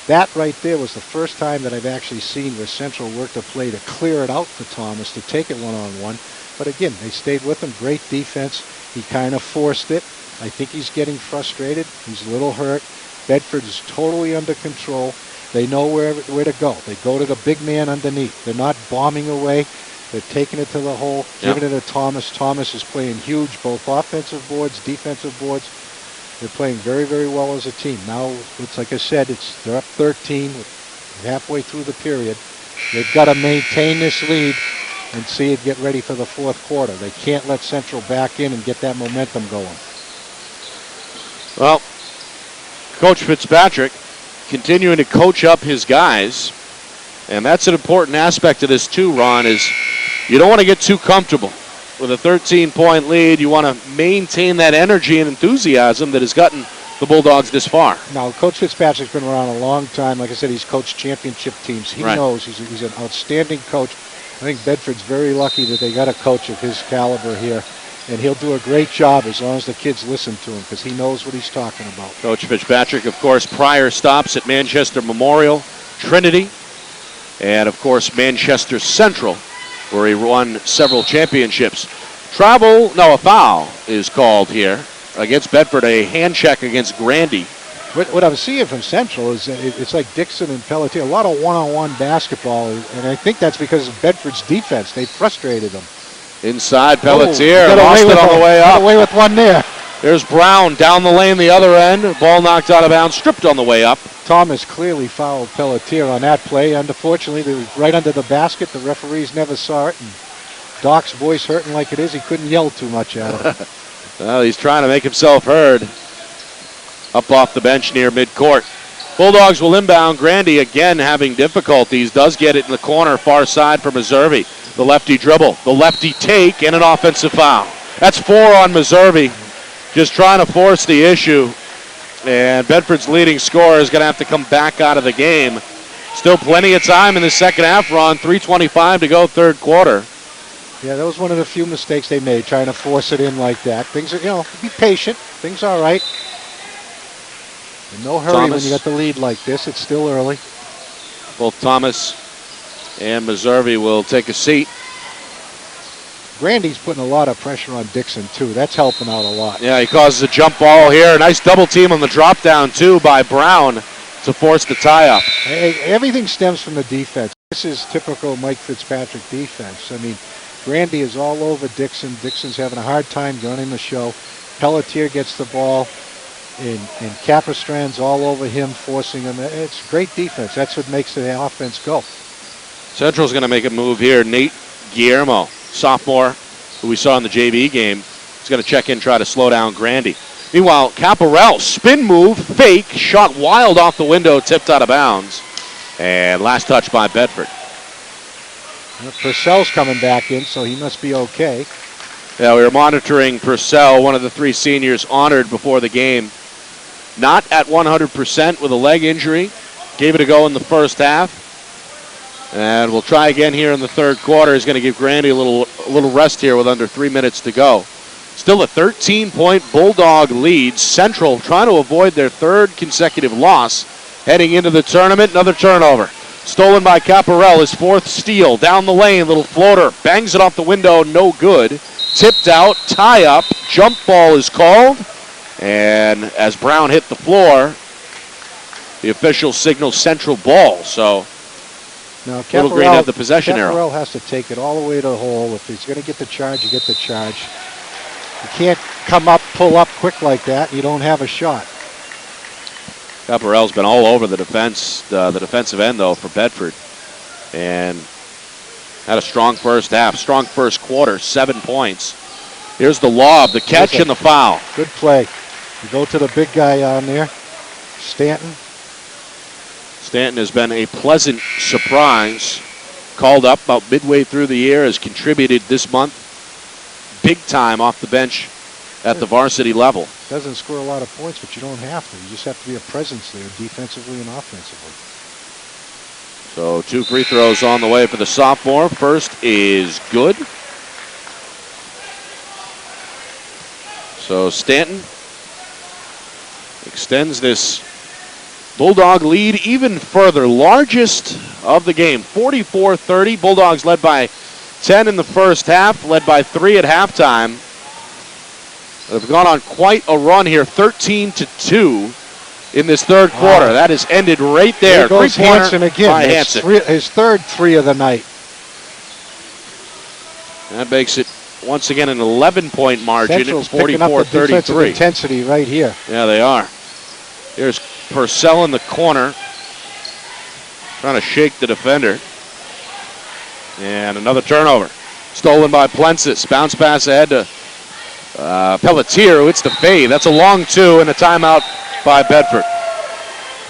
[SPEAKER 1] That right there was the first time that I've actually seen where Central worked a play to clear it out for Thomas, to take it one-on-one. But again, they stayed with him. Great defense. He kind of forced it. I think he's getting frustrated. He's a little hurt. Bedford is totally under control. They know where to go. They go to the big man underneath. They're not bombing away. They're taking it to the hole, giving it to Thomas. Thomas is playing huge, both offensive boards, defensive boards. They're playing very, very well as a team. Now, it's like I said, they're up 13, halfway through the period. They've got to maintain this lead and see it get ready for the fourth quarter. They can't let Central back in and get that momentum going.
[SPEAKER 2] Well, Coach Fitzpatrick continuing to coach up his guys, and that's an important aspect of this too, Ron, is you don't want to get too comfortable. With a 13-point lead, you want to maintain that energy and enthusiasm that has gotten the Bulldogs this far.
[SPEAKER 1] Now, Coach Fitzpatrick's been around a long time. Like I said, he's coached championship teams. He knows he's an outstanding coach. I think Bedford's very lucky that they got a coach of his caliber here, and he'll do a great job as long as the kids listen to him because he knows what he's talking about.
[SPEAKER 2] Coach Fitzpatrick, of course, prior stops at Manchester Memorial, Trinity, and, of course, Manchester Central, where he won several championships. A foul is called here against Bedford, a hand check against Grandy.
[SPEAKER 1] What I'm seeing from Central is that it's like Dixon and Pelletier, a lot of one-on-one basketball, and I think that's because of Bedford's defense. They frustrated them.
[SPEAKER 2] Inside, Pelletier lost it on the way up.
[SPEAKER 1] Got away with one there.
[SPEAKER 2] There's Brown down the lane the other end. Ball knocked out of bounds, stripped on the way up.
[SPEAKER 1] Thomas clearly fouled Pelletier on that play. Unfortunately, they were right under the basket. The referees never saw it. And Doc's voice hurting like it is. He couldn't yell too much at him.
[SPEAKER 2] Well, he's trying to make himself heard. Up off the bench near midcourt. Bulldogs will inbound. Grandy again having difficulties. Does get it in the corner, far side for Meservey. The lefty dribble, the lefty take, and an offensive foul. That's 4 on Meservey. Just trying to force the issue. And Bedford's leading scorer is going to have to come back out of the game. Still plenty of time in the second half, Ron. 3:25 to go, third quarter.
[SPEAKER 1] Yeah, that was one of the few mistakes they made, trying to force it in like that. Things are, be patient. Things are all right. No hurry
[SPEAKER 2] Thomas.
[SPEAKER 1] when you got the lead like this. It's still early.
[SPEAKER 2] Both Thomas and Meservey will take a seat.
[SPEAKER 1] Grandy's putting a lot of pressure on Dixon, too. That's helping out a lot.
[SPEAKER 2] Yeah, he causes a jump ball here. Nice double team on the drop down, too, by Brown to force the tie-up.
[SPEAKER 1] Hey, everything stems from the defense. This is typical Mike Fitzpatrick defense. I mean, Grandy is all over Dixon. Dixon's having a hard time running the show. Pelletier gets the ball. And Capistrand's all over him, forcing him. It's great defense. That's what makes the offense go.
[SPEAKER 2] Central's going to make a move here. Nate Guillermo, sophomore, who we saw in the JV game, is going to check in, try to slow down Grandy. Meanwhile, Caparel, spin move, fake, shot wild off the window, tipped out of bounds. And last touch by Bedford.
[SPEAKER 1] Purcell's coming back in, so he must be okay.
[SPEAKER 2] Yeah, we were monitoring Purcell, one of the 3 seniors honored before the game. Not at 100% with a leg injury. Gave it a go in the first half. And we'll try again here in the third quarter. He's going to give Grandy a little rest here with under 3 minutes to go. Still a 13-point Bulldog lead. Central trying to avoid their 3rd consecutive loss heading into the tournament. Another turnover. Stolen by Caparel, his 4th steal. Down the lane, little floater. Bangs it off the window, no good. Tipped out, tie up. Jump ball is called. And as Brown hit the floor, the official signals Central ball. So
[SPEAKER 1] now,
[SPEAKER 2] Little Green had the possession arrow.
[SPEAKER 1] Caparel has to take it all the way to the hole. If he's going to get the charge, you get the charge. You can't come up, pull up quick like that. You don't have a shot.
[SPEAKER 2] Caparel's been all over the defensive end, though, for Bedford. And had a strong first half, strong first quarter, 7 points. Here's the lob, the catch, and the foul.
[SPEAKER 1] Good play. You go to the big guy on there, Stanton.
[SPEAKER 2] Stanton has been a pleasant surprise. Called up about midway through the year, has contributed this month big time off the bench at the varsity level.
[SPEAKER 1] Doesn't score a lot of points, but you don't have to. You just have to be a presence there defensively and offensively.
[SPEAKER 2] So 2 free throws on the way for the sophomore. First is good. So Stanton extends this Bulldog lead even further. Largest of the game, 44-30. Bulldogs led by 10 in the first half, led by 3 at halftime. They've gone on quite a run here, 13-2 in this third quarter. That has ended right there.
[SPEAKER 1] There goes Hansen again.
[SPEAKER 2] Hansen.
[SPEAKER 1] His 3rd 3 of the night.
[SPEAKER 2] That makes it once again an 11-point margin at 44-33.
[SPEAKER 1] Intensity right here.
[SPEAKER 2] Yeah, they are. Here's Purcell in the corner, trying to shake the defender. And another turnover. Stolen by Plensis. Bounce pass ahead to Pelletier, who hits the fade. That's a long 2 and a timeout by Bedford.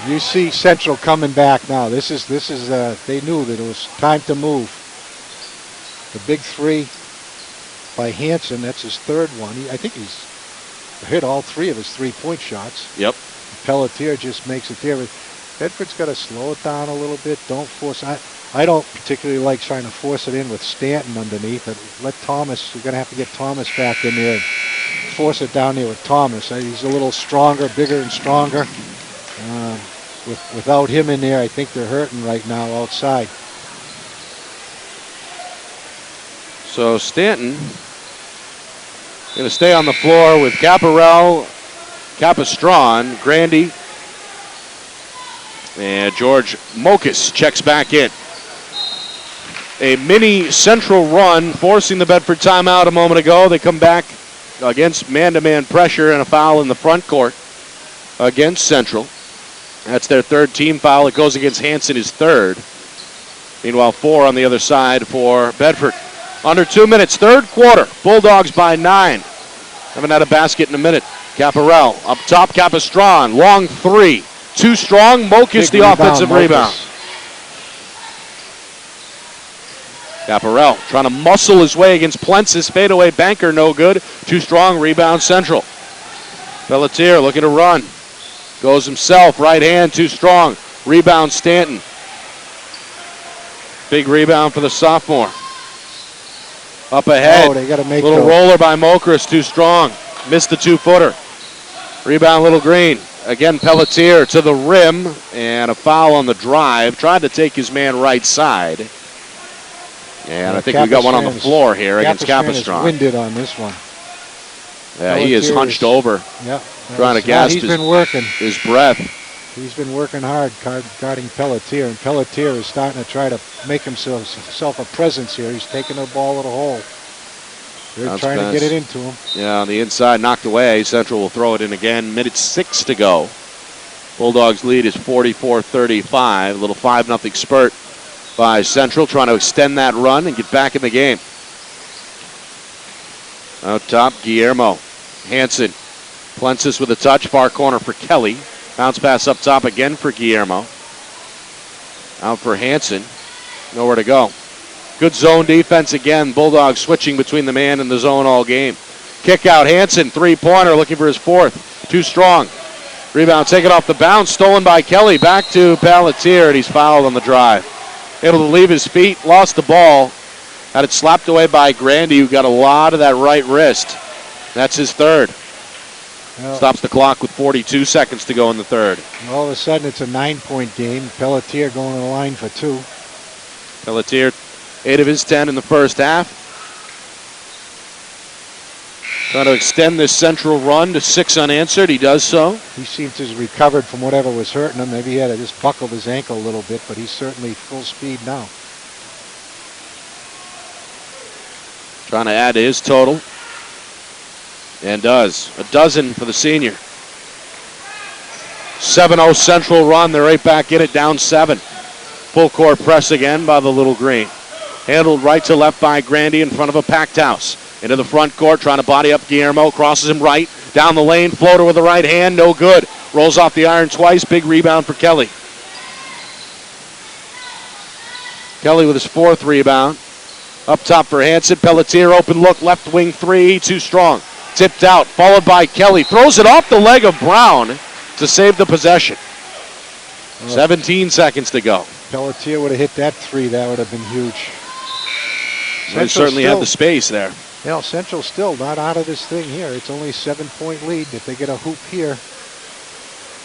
[SPEAKER 1] You see Central coming back now. This is they knew that it was time to move. The big 3 by Hansen, that's his 3rd one. I think he's hit all 3 of his 3-point shots.
[SPEAKER 2] Yep.
[SPEAKER 1] Pelletier just makes it there. Bedford's got to slow it down a little bit. Don't force. I don't particularly like trying to force it in with Stanton underneath. But let Thomas. You're going to have to get Thomas back in there and force it down there with Thomas. He's a little stronger, bigger and stronger. Without him in there, I think they're hurting right now outside.
[SPEAKER 2] So Stanton going to stay on the floor with Caparel, Capistran, Grandy, And George Mokas checks back in. A mini Central run forcing the Bedford timeout a moment ago. They come back against man-to-man pressure and a foul in the front court against Central. That's their third team foul. It goes against Hanson, his third. Meanwhile, 4 on the other side for Bedford. Under 2 minutes, third quarter. Bulldogs by 9. Haven't had a basket in a minute. Caparel up top, Capistran. Long 3. Too strong. Mokas the offensive rebound. Caparel trying to muscle his way against Plentz's fadeaway banker, no good. Too strong, rebound Central. Pelletier looking to run. Goes himself, right hand, too strong. Rebound Stanton. Big rebound for the sophomore. Up ahead,
[SPEAKER 1] they gotta make
[SPEAKER 2] little roller by Mokris, too strong. Missed the 2-footer. Rebound Little Green. Again, Pelletier to the rim, and a foul on the drive. Tried to take his man right side. And I think we got one on the floor here against Capistran.
[SPEAKER 1] Is winded on this one.
[SPEAKER 2] Yeah, he is hunched over.
[SPEAKER 1] Yeah,
[SPEAKER 2] trying to gasp his breath.
[SPEAKER 1] He's been working hard guarding Pelletier, and Pelletier is starting to try to make himself a presence here. He's taking the ball to the hole. They're trying to get it into him.
[SPEAKER 2] Yeah, on the inside, knocked away. Central will throw it in again. Minute 6 to go. Bulldogs lead is 44-35. A little 5-0 spurt by Central, trying to extend that run and get back in the game. Out top, Guillermo. Hanson. Plentzis with a touch. Far corner for Kelly. Bounce pass up top again for Guillermo. Out for Hanson. Nowhere to go. Good zone defense again. Bulldogs switching between the man and the zone all game. Kick out Hanson. 3-pointer looking for his 4th. Too strong. Rebound taken off the bounce. Stolen by Kelly. Back to Pelletier, and he's fouled on the drive. Able to leave his feet. Lost the ball. Had it slapped away by Grandy, who got a lot of that right wrist. That's his 3rd. Well, stops the clock with 42 seconds to go in the 3rd.
[SPEAKER 1] All of a sudden, it's a 9-point game. Pelletier going to the line for 2.
[SPEAKER 2] Pelletier, 8 of his 10 in the first half. Trying to extend this Central run to 6 unanswered. He does so.
[SPEAKER 1] He seems to have recovered from whatever was hurting him. Maybe he had to just buckle his ankle a little bit, but he's certainly full speed now.
[SPEAKER 2] Trying to add to his total. And does. A dozen for the senior. 7-0 Central run. They're right back in it, down 7. Full court press again by the Little Green. Handled right to left by Grandy in front of a packed house. Into the front court, trying to body up Guillermo. Crosses him right. Down the lane, floater with the right hand. No good. Rolls off the iron twice. Big rebound for Kelly. Kelly with his 4th rebound. Up top for Hanson. Pelletier, open look. Left wing 3. Too strong. Tipped out. Followed by Kelly. Throws it off the leg of Brown to save the possession. 17 seconds to go.
[SPEAKER 1] Pelletier would have hit that 3. That would have been huge.
[SPEAKER 2] They certainly had the space there.
[SPEAKER 1] You know, Central still not out of this thing here. It's only a 7-point lead. If they get a hoop here,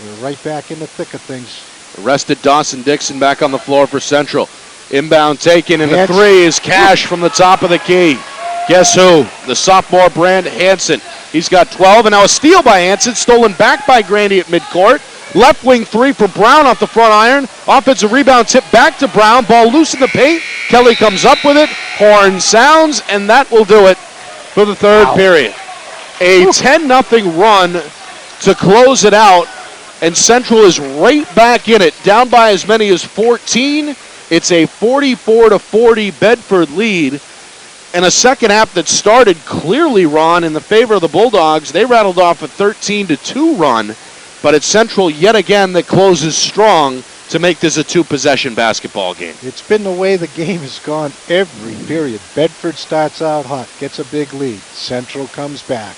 [SPEAKER 1] we're right back in the thick of things.
[SPEAKER 2] Arrested Dawson Dixon back on the floor for Central. Inbound taken, and the 3 is cash from the top of the key. Guess who? The sophomore Brand Hanson. He's got 12, and now a steal by Hanson, stolen back by Grandy at midcourt. Left wing 3 for Brown off the front iron. Offensive rebound tip back to Brown. Ball loose in the paint. Kelly comes up with it. Horn sounds, and that will do it for the 3rd period. A 10-0 run to close it out, and Central is right back in it, down by as many as 14. It's a 44-40 Bedford lead, and a second half that started clearly, Ron, in the favor of the Bulldogs. They rattled off a 13-2 run, but it's Central yet again that closes strong to make this a 2-possession basketball game.
[SPEAKER 1] It's been the way the game has gone every period. Bedford starts out hot, gets a big lead. Central comes back.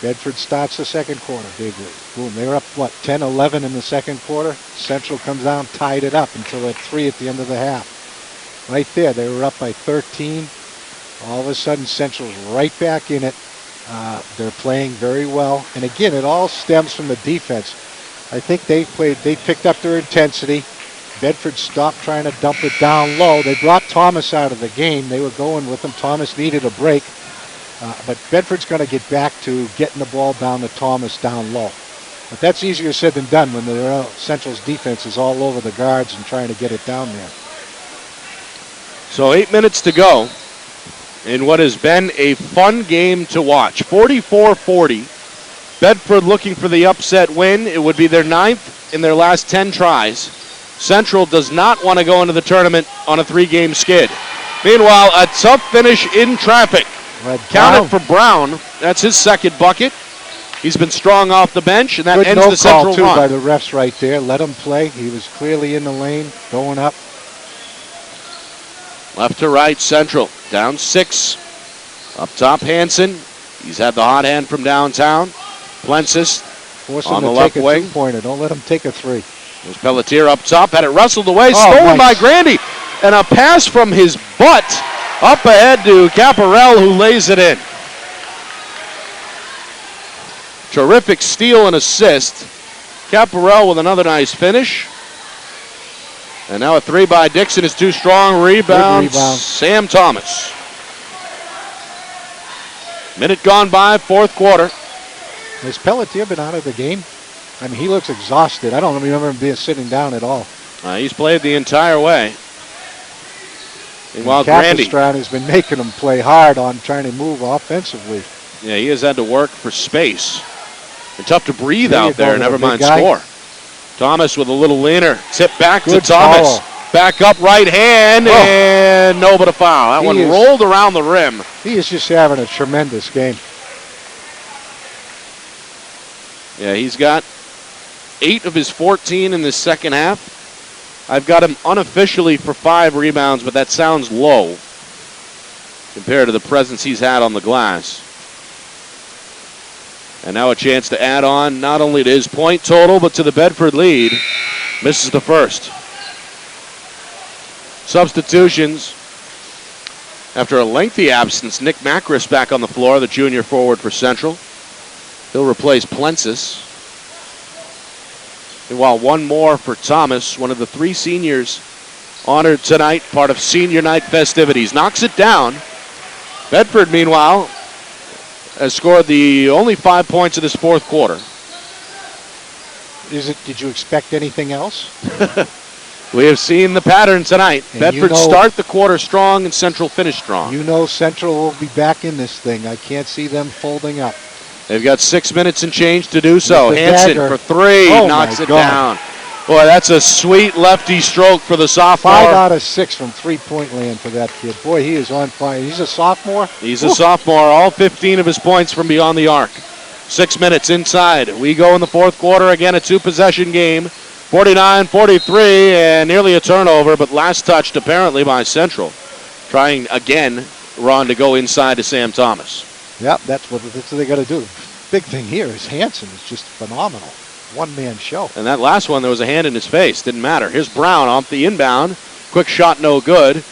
[SPEAKER 1] Bedford starts the second quarter, big lead. Boom, they were up, 10-11 in the second quarter? Central comes down, tied it up until at 3 at the end of the half. Right there, they were up by 13. All of a sudden, Central's right back in it. They're playing very well. And again, it all stems from the defense. I think they picked up their intensity. Bedford stopped trying to dump it down low. They brought Thomas out of the game. They were going with him. Thomas needed a break. But Bedford's going to get back to getting the ball down to Thomas down low. But that's easier said than done when the Central's defense is all over the guards and trying to get it down there.
[SPEAKER 2] So 8 minutes to go in what has been a fun game to watch. 44-40. Bedford looking for the upset win. It would be their 9th in their last 10 tries. Central does not want to go into the tournament on a 3-game skid. Meanwhile, a tough finish in traffic. Counted for Brown. That's his second bucket. He's been strong off the bench, and that
[SPEAKER 1] Good
[SPEAKER 2] ends the Central
[SPEAKER 1] too
[SPEAKER 2] run.
[SPEAKER 1] By the refs right there. Let him play. He was clearly in the lane, going up.
[SPEAKER 2] Left to right, Central. Down 6. Up top, Hansen. He's had the hot hand from downtown. Plensis
[SPEAKER 1] Force him
[SPEAKER 2] on the
[SPEAKER 1] to
[SPEAKER 2] left
[SPEAKER 1] take a
[SPEAKER 2] wing.
[SPEAKER 1] two-pointer. Don't let him take a 3.
[SPEAKER 2] There's Pelletier up top. Had it wrestled away. Stolen by Grandy. And a pass from his butt up ahead to Caparell, who lays it in. Terrific steal and assist. Caparell with another nice finish. And now a 3 by Dixon is too strong. Rebound. Sam Thomas. Minute gone by, 4th quarter.
[SPEAKER 1] Has Pelletier been out of the game? I mean, he looks exhausted. I don't remember him being sitting down at all.
[SPEAKER 2] He's played the entire way. Meanwhile, Grandy
[SPEAKER 1] has been making him play hard on trying to move offensively.
[SPEAKER 2] Yeah, he has had to work for space. And tough to breathe out there, never mind score. Thomas with a little leaner. Tip back to Thomas. Back up right hand, and no but a foul. That one rolled around the rim.
[SPEAKER 1] He is just having a tremendous game.
[SPEAKER 2] Yeah, he's got 8 of his 14 in the second half. I've got him unofficially for 5 rebounds, but that sounds low compared to the presence he's had on the glass. And now a chance to add on not only to his point total, but to the Bedford lead. Misses the first. Substitutions. After a lengthy absence, Nick Macris back on the floor, the junior forward for Central. He'll replace Plensis. And while one more for Thomas, one of the 3 seniors honored tonight, part of senior night festivities. Knocks it down. Bedford, meanwhile, has scored the only 5 points of this 4th quarter.
[SPEAKER 1] Did you expect anything else?
[SPEAKER 2] We have seen the pattern tonight. And Bedford start the quarter strong and Central finish strong.
[SPEAKER 1] You know Central will be back in this thing. I can't see them folding up.
[SPEAKER 2] They've got 6 minutes and change to do so. Hansen for 3, knocks it down. Boy, that's a sweet lefty stroke for the sophomore.
[SPEAKER 1] 5 out of 6 from three-point land for that kid. Boy, he is on fire. He's a sophomore?
[SPEAKER 2] He's a sophomore. All 15 of his points from beyond the arc. 6 minutes inside. We go in the 4th quarter. Again, a 2-possession game. 49-43 and nearly a turnover, but last touched apparently by Central. Trying again, Ron, to go inside to Sam Thomas.
[SPEAKER 1] Yep, that's what they got to do. Big thing here is Hansen is just phenomenal. One-man show.
[SPEAKER 2] And that last one, there was a hand in his face. Didn't matter. Here's Brown off the inbound. Quick shot, no good.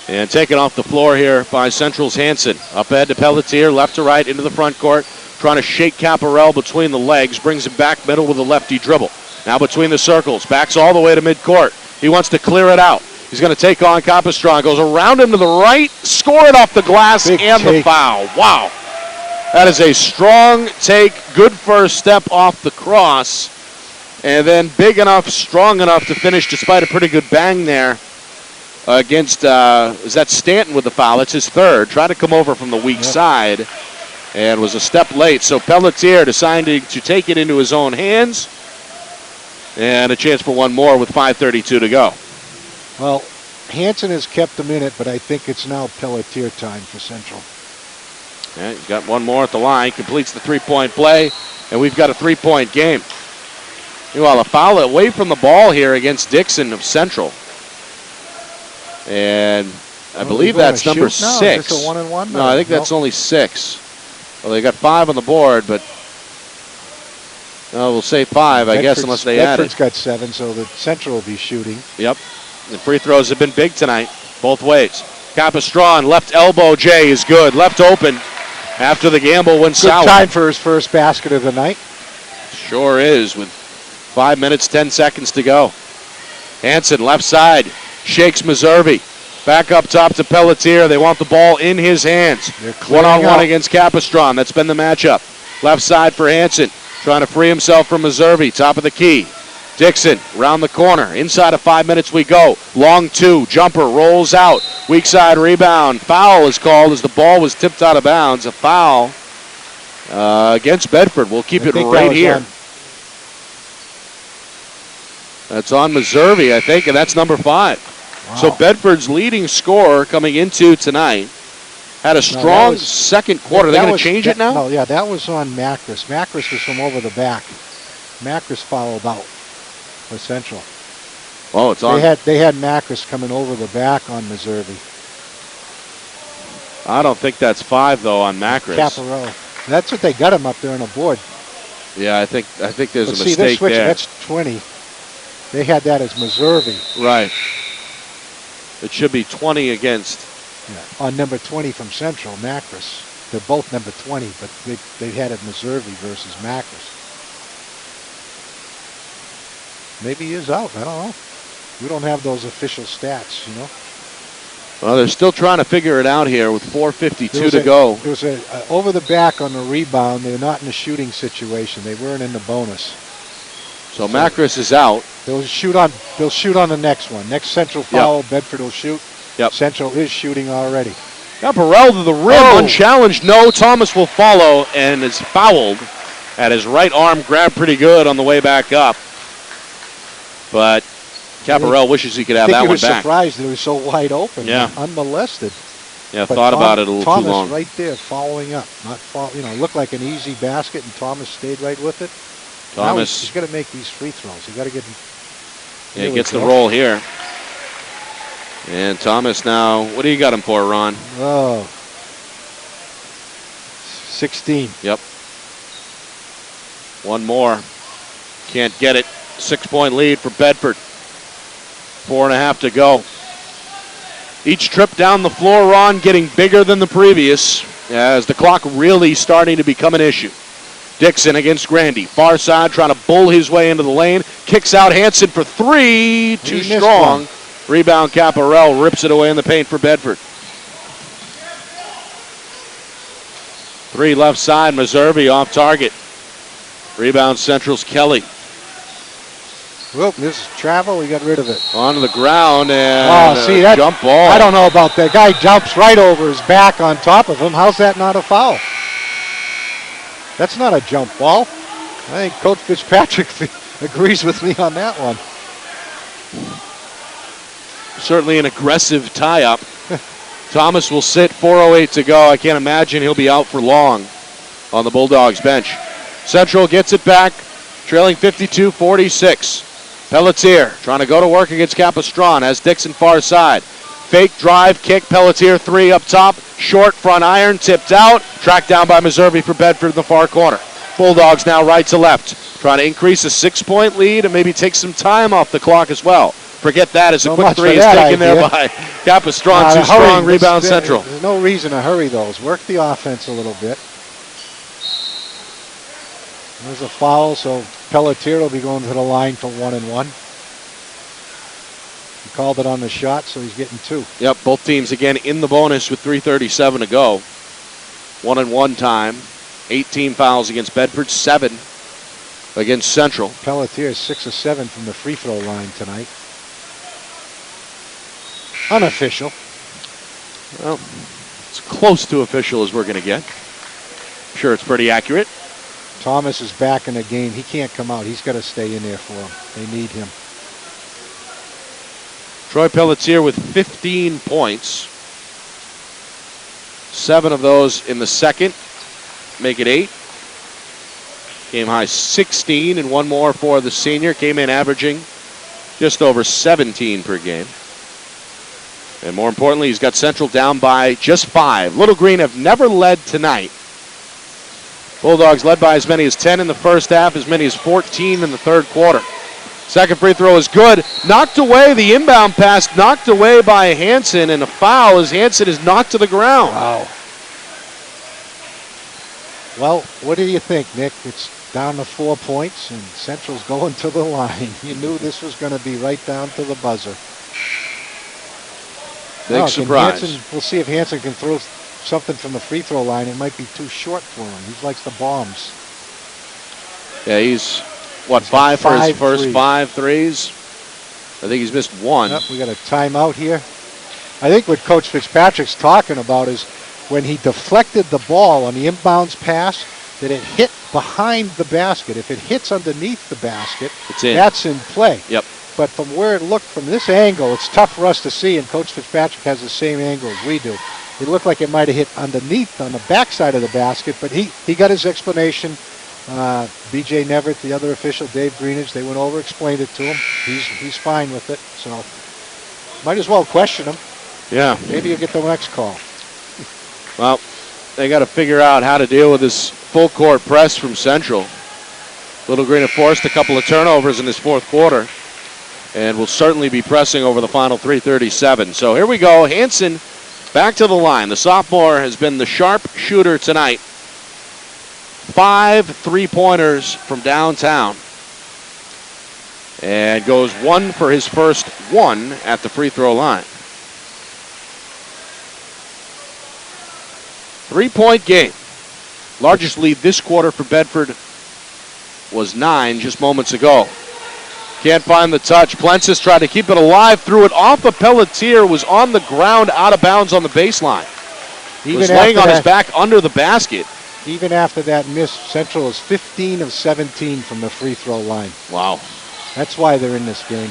[SPEAKER 2] And taken off the floor here by Central's Hansen. Up ahead to Pelletier, left to right into the front court. Trying to shake Caparell between the legs. Brings him back middle with a lefty dribble. Now between the circles. Backs all the way to midcourt. He wants to clear it out. He's going to take on Capistron. Goes around him to the right. Score it off the glass and the foul. Wow. That is a strong take. Good first step off the cross. And then big enough, strong enough to finish despite a pretty good bang there against, is that Stanton with the foul? It's his 3rd. Tried to come over from the weak side and was a step late. So Pelletier deciding to take it into his own hands. And a chance for one more with 5:32 to go.
[SPEAKER 1] Well, Hansen has kept them in it, but I think it's now Pelletier time for Central.
[SPEAKER 2] Yeah, he's got one more at the line. Completes the 3-point play, and we've got a 3-point game. Meanwhile, a foul away from the ball here against Dixon of Central. And I believe that's number 6.
[SPEAKER 1] Is this a 1-and-1?
[SPEAKER 2] No, I think that's only 6. Well, they got 5 on the board, but we'll say 5, I guess, unless they add it.
[SPEAKER 1] Bedford's got 7, so the Central will be shooting.
[SPEAKER 2] Yep. The free throws have been big tonight, both ways. Capistron, left elbow, Jay is good. Left open after the gamble went sour.
[SPEAKER 1] Good time for his first basket of the night.
[SPEAKER 2] Sure is, with 5 minutes, 10 seconds to go. Hansen, left side, shakes Meservey. Back up top to Pelletier. They want the ball in his hands. One-on-one against Capistron. That's been the matchup. Left side for Hansen. trying to free himself from Meservy. Top of the key. Dixon around the corner. Inside of 5 minutes we go. Long two. Jumper rolls out. Weak side rebound. Foul is called as the ball was tipped out of bounds. A foul against Bedford. We'll keep it right here. That's on Meservy, I think, and that's number 5. Wow. So Bedford's leading scorer coming into tonight had a strong second quarter. Are they going to change it now?
[SPEAKER 1] No, yeah, that was on Macris. Macris was from over the back. Macris fouled out for Central.
[SPEAKER 2] Oh, it's on.
[SPEAKER 1] They had Macris coming over the back on Meservy.
[SPEAKER 2] I don't think that's 5 though on Macris.
[SPEAKER 1] Caparello. That's what they got him up there on the board.
[SPEAKER 2] Yeah, I think there's a mistake
[SPEAKER 1] this switch,
[SPEAKER 2] there.
[SPEAKER 1] That's 20. They had that as Meservy.
[SPEAKER 2] Right. It should be 20 against.
[SPEAKER 1] Yeah. On number 20 from Central, Macris. They're both number 20, but they had it Meservy versus Macris. Maybe he is out. I don't know. We don't have those official stats, you know.
[SPEAKER 2] Well, they're still trying to figure it out here with 4:52 to go.
[SPEAKER 1] There was a over the back on the rebound. They're not in a shooting situation. They weren't in the bonus.
[SPEAKER 2] So Macris is out.
[SPEAKER 1] They'll shoot on the next one. Next Central foul, yep. Bedford will shoot.
[SPEAKER 2] Yep.
[SPEAKER 1] Central is shooting already.
[SPEAKER 2] Caparello to the rim, unchallenged. No, Thomas will follow and is fouled. At his right arm, grabbed pretty good on the way back up. But Caparello wishes he could have that one back.
[SPEAKER 1] I think he was surprised that it was so wide open, unmolested.
[SPEAKER 2] Yeah, but thought about it a little
[SPEAKER 1] Thomas
[SPEAKER 2] too long.
[SPEAKER 1] Right there, following up. Looked like an easy basket, and Thomas stayed right with it.
[SPEAKER 2] Thomas,
[SPEAKER 1] he's got to make these free throws. He got to get.
[SPEAKER 2] Yeah, he gets the roll here. And Thomas now, what do you got him for, Ron?
[SPEAKER 1] 16.
[SPEAKER 2] Yep. One more. Can't get it. 6-point lead for Bedford. 4.5 to go. Each trip down the floor, Ron, getting bigger than the previous as the clock really starting to become an issue. Dixon against Grandy. Far side trying to bull his way into the lane. Kicks out Hansen for 3. Too strong. Rebound Caparello rips it away in the paint for Bedford. 3 left side. Meservy off target. Rebound Central's Kelly.
[SPEAKER 1] Well, this is travel. We got rid of it.
[SPEAKER 2] Onto the ground and
[SPEAKER 1] that
[SPEAKER 2] jump ball.
[SPEAKER 1] I don't know about that. Guy jumps right over his back on top of him. How's that not a foul? That's not a jump ball. I think Coach Fitzpatrick agrees with me on that one.
[SPEAKER 2] Certainly an aggressive tie-up. Thomas will sit, 4:08 to go. I can't imagine he'll be out for long on the Bulldogs bench. Central gets it back, trailing 52-46. Pelletier trying to go to work against Capistran as Dixon far side. Fake drive, kick, Pelletier 3 up top. Short front iron, tipped out. Tracked down by Meservy for Bedford in the far corner. Bulldogs now right to left. Trying to increase a 6-point lead and maybe take some time off the clock as well. Forget that as a quick 3 is taken there by Capistran. Too strong, rebound Central.
[SPEAKER 1] There's no reason to hurry those. Work the offense a little bit. There's a foul, so Pelletier will be going to the line for 1-1. He called it on the shot, so he's getting 2.
[SPEAKER 2] Yep, both teams again in the bonus with 3:37 to go. 1-1 time. 18 fouls against Bedford, 7 against Central.
[SPEAKER 1] Pelletier is 6 of 7 from the free throw line tonight. Unofficial.
[SPEAKER 2] Well, it's close to official as we're going to get. I'm sure it's pretty accurate.
[SPEAKER 1] Thomas is back in the game. He can't come out. He's got to stay in there for them. They need him.
[SPEAKER 2] Troy Pelletier with 15 points. 7 of those in the second. Make it 8. Game high 16 and 1 more for the senior. Came in averaging just over 17 per game. And more importantly, he's got Central down by just 5. Little Green have never led tonight. Bulldogs led by as many as 10 in the first half, as many as 14 in the third quarter. Second free throw is good. Knocked away, the inbound pass knocked away by Hansen, and a foul as Hansen is knocked to the ground.
[SPEAKER 1] Wow. Well, what do you think, Nick? It's down to 4 points, and Central's going to the line. You knew this was going to be right down to the buzzer.
[SPEAKER 2] Big surprise.
[SPEAKER 1] We'll see if Hansen can throw something from the free throw line. It might be too short for him. He likes the bombs.
[SPEAKER 2] Yeah, he's, what, 5 for his first 5 threes? I think he's missed 1.
[SPEAKER 1] Yep, we got a timeout here. I think what Coach Fitzpatrick's talking about is when he deflected the ball on the inbounds pass, that it hit behind the basket. If it hits underneath the basket,
[SPEAKER 2] it's in.
[SPEAKER 1] That's in play.
[SPEAKER 2] Yep.
[SPEAKER 1] But from where it looked from this angle, it's tough for us to see, and Coach Fitzpatrick has the same angle as we do. It looked like it might have hit underneath on the backside of the basket, but he got his explanation. B.J. Neverett, the other official, Dave Greenidge, they went over, explained it to him. He's fine with it, so might as well question him.
[SPEAKER 2] Yeah.
[SPEAKER 1] Maybe you'll get the next call.
[SPEAKER 2] Well, they got to figure out how to deal with this full court press from Central. Little Green have forced a couple of turnovers in this fourth quarter, and will certainly be pressing over the final 3:37. So here we go. Hansen back to the line. The sophomore has been the sharp shooter tonight. 5 3-pointers from downtown. And goes 1 for his first 1 at the free throw line. 3-point game. Largest lead this quarter for Bedford was 9 just moments ago. Can't find the touch. Plensis tried to keep it alive, threw it off of Pelletier, was on the ground, out of bounds on the baseline. Was laying on his back under the basket.
[SPEAKER 1] Even after that miss, Central is 15 of 17 from the free throw line.
[SPEAKER 2] Wow.
[SPEAKER 1] That's why they're in this game.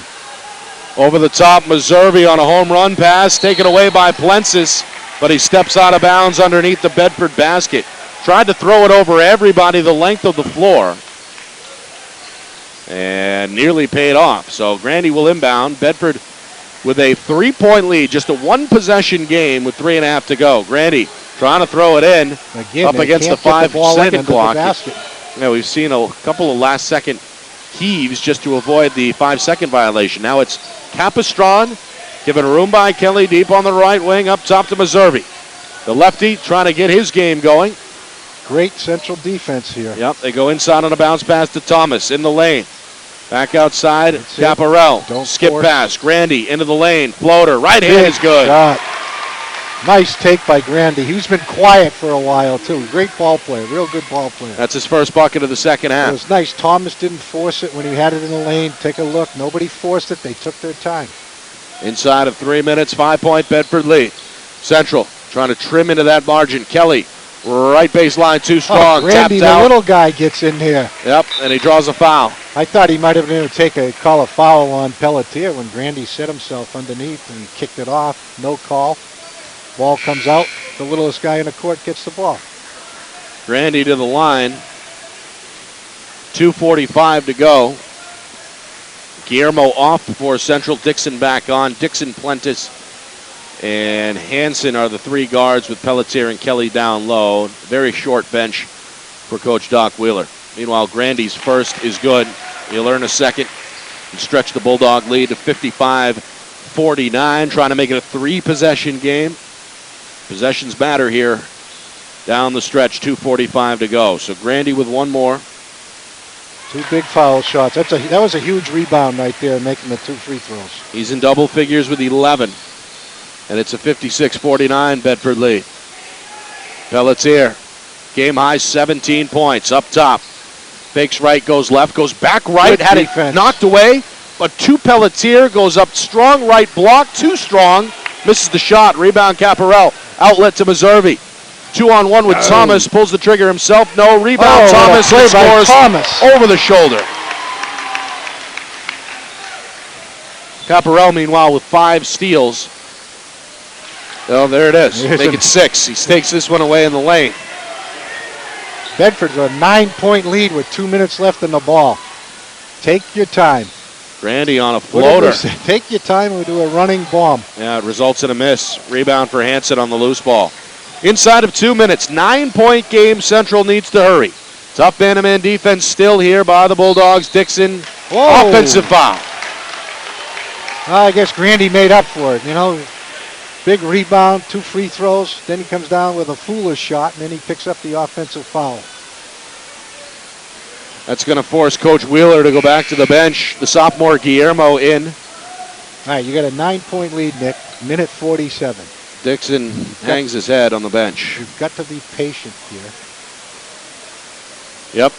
[SPEAKER 2] Over the top, Meservey on a home run pass, taken away by Plensis, but he steps out of bounds underneath the Bedford basket. Tried to throw it over everybody the length of the floor, and nearly paid off. So Grandy will inbound. Bedford with a 3-point lead, just a 1-possession game with 3.5 to go. Grandy trying to throw it in.
[SPEAKER 1] Again,
[SPEAKER 2] up against the 5-second clock.
[SPEAKER 1] Yeah,
[SPEAKER 2] we've seen a couple of last-second heaves just to avoid the 5-second violation. Now it's Capistron given room by Kelly deep on the right wing, up top to Meservey. The lefty trying to get his game going.
[SPEAKER 1] Great Central defense here.
[SPEAKER 2] Yep, they go inside on a bounce pass to Thomas in the lane. Back outside, Caparel.
[SPEAKER 1] Don't
[SPEAKER 2] skip
[SPEAKER 1] force.
[SPEAKER 2] pass. Grandy into the lane. Floater. Right hand
[SPEAKER 1] Big
[SPEAKER 2] is good.
[SPEAKER 1] Shot. Nice take by Grandy. He's been quiet for a while, too. Great ball player. Real good ball player.
[SPEAKER 2] That's his first bucket of the second half.
[SPEAKER 1] It was nice. Thomas didn't force it when he had it in the lane. Take a look. Nobody forced it. They took their time.
[SPEAKER 2] Inside of 3 minutes, 5-point Bedford lead. Central trying to trim into that margin. Kelly, right baseline, too strong.
[SPEAKER 1] Grandy,
[SPEAKER 2] tapped out.
[SPEAKER 1] the little guy, gets in here.
[SPEAKER 2] Yep, and he draws a foul.
[SPEAKER 1] I thought he might have been able to call a foul on Pelletier when Grandy set himself underneath and kicked it off. No call. Ball comes out. The littlest guy in the court gets the ball.
[SPEAKER 2] Grandy to the line. 2:45 to go. Guillermo off for Central. Dixon back on. Dixon, Plentis, and Hansen are the 3 guards with Pelletier and Kelly down low. Very short bench for Coach Doc Wheeler. Meanwhile, Grandy's first is good. He'll earn a second and stretch the Bulldog lead to 55-49, trying to make it a 3-possession game. Possessions matter here down the stretch, 2:45 to go. So Grandy with 1 more.
[SPEAKER 1] 2 big foul shots. That was a huge rebound right there, making the 2 free throws.
[SPEAKER 2] He's in double figures with 11. And it's a 56-49 Bedford lead. Pelletier, game high 17 points, up top. Fakes right, goes left, goes back right,
[SPEAKER 1] Good
[SPEAKER 2] had
[SPEAKER 1] defense.
[SPEAKER 2] it knocked away, but to Pelletier, goes up strong right block, too strong, misses the shot, rebound Caparel, outlet to Meservey. 2-on-1 with Thomas, pulls the trigger himself, no, rebound Thomas,
[SPEAKER 1] play by
[SPEAKER 2] scores
[SPEAKER 1] Thomas.
[SPEAKER 2] over the shoulder. Caparel, meanwhile, with 5 steals. Oh, there it is. Make it 6. He takes this one away in the lane.
[SPEAKER 1] Bedford's a 9-point lead with 2 minutes left in the ball. Take your time.
[SPEAKER 2] Grandy on a floater.
[SPEAKER 1] Take your time and we do a running bomb.
[SPEAKER 2] Yeah, it results in a miss. Rebound for Hansen on the loose ball. Inside of 2 minutes, 9-point game. Central needs to hurry. Tough man-to-man defense still here by the Bulldogs. Dixon, offensive foul.
[SPEAKER 1] I guess Grandy made up for it, you know. Big rebound, 2 free throws. Then he comes down with a foolish shot, and then he picks up the offensive foul.
[SPEAKER 2] That's going to force Coach Wheeler to go back to the bench. The sophomore Guillermo in.
[SPEAKER 1] All right, you got a 9-point lead, Nick. Minute 47.
[SPEAKER 2] Dixon hangs his head on the bench.
[SPEAKER 1] You've got to be patient here.
[SPEAKER 2] Yep.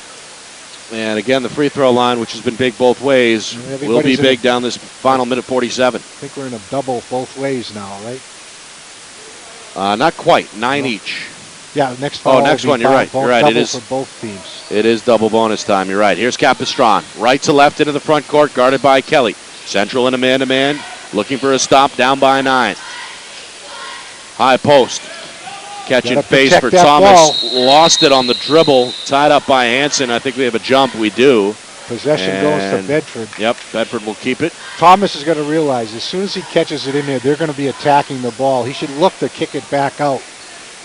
[SPEAKER 2] And again, the free throw line, which has been big both ways, will be big down this final minute 47.
[SPEAKER 1] I think we're in a double both ways now, right?
[SPEAKER 2] Not quite. 9 each.
[SPEAKER 1] Yeah, next foul.
[SPEAKER 2] Oh, next one. You're right. You're right. It is
[SPEAKER 1] for both teams.
[SPEAKER 2] It is double bonus time. You're right. Here's Capistran. Right to left into the front court, guarded by Kelly. Central in a man-to-man, looking for a stop, down by 9. High post. Catch and face for Thomas.
[SPEAKER 1] Ball.
[SPEAKER 2] Lost it on the dribble. Tied up by Hansen. I think we have a jump. We do.
[SPEAKER 1] Possession goes to Bedford.
[SPEAKER 2] Yep, Bedford will keep it.
[SPEAKER 1] Thomas is going to realize as soon as he catches it in there, they're going to be attacking the ball. He should look to kick it back out.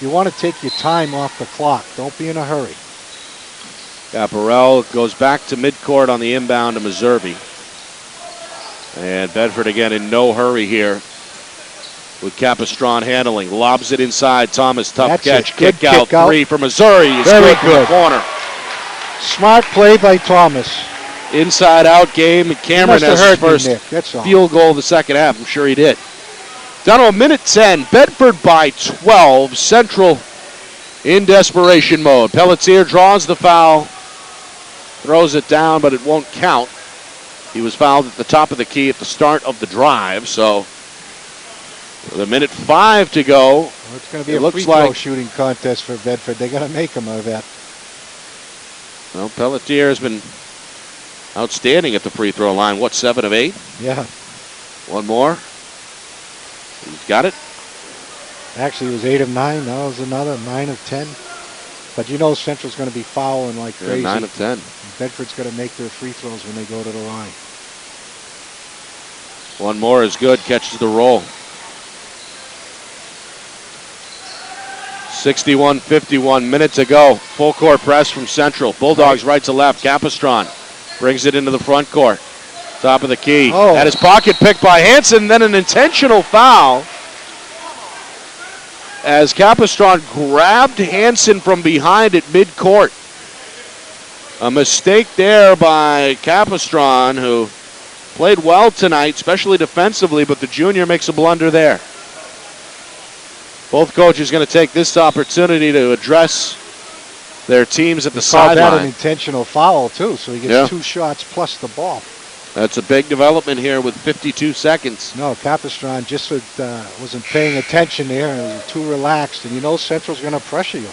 [SPEAKER 1] You want to take your time off the clock. Don't be in a hurry.
[SPEAKER 2] Caparel goes back to midcourt on the inbound to Meservey. And Bedford again in no hurry here with Capistran handling. Lobs it inside. Thomas, tough catch. Kick out. 3 for Missouri. It's
[SPEAKER 1] Very good.
[SPEAKER 2] Corner.
[SPEAKER 1] Smart play by Thomas.
[SPEAKER 2] Inside out game. Cameron has his first field goal of the second half. I'm sure he did. Down to a minute 10. Bedford by 12. Central in desperation mode. Pelletier draws the foul. Throws it down, but it won't count. He was fouled at the top of the key at the start of the drive. So with a minute 5 to go.
[SPEAKER 1] Well, it's going to be a free throw shooting contest for Bedford. They got to make them out of that.
[SPEAKER 2] Well, Pelletier has been outstanding at the free throw line. What, 7 of 8?
[SPEAKER 1] Yeah.
[SPEAKER 2] One more. He's got it.
[SPEAKER 1] Actually, it was 8 of 9. That was another 9 of 10. But you know Central's going to be fouling like crazy.
[SPEAKER 2] 9 of 10.
[SPEAKER 1] Bedford's going to make their free throws when they go to the line.
[SPEAKER 2] One more is good. Catches the roll. 61-51 minutes to go. Full court press from Central. Bulldogs right to left. Capistran brings it into the front court. Top of the key. At his pocket pick by Hansen. Then an intentional foul as Capistran grabbed Hansen from behind at midcourt. A mistake there by Capistran, who played well tonight, especially defensively, but the junior makes a blunder there. Both coaches going to take this opportunity to address their teams at the sideline.
[SPEAKER 1] That an intentional foul, too, so he gets 2 shots plus the ball.
[SPEAKER 2] That's a big development here with 52 seconds.
[SPEAKER 1] No, Capistran just wasn't paying attention there and was too relaxed. And you know Central's going to pressure you.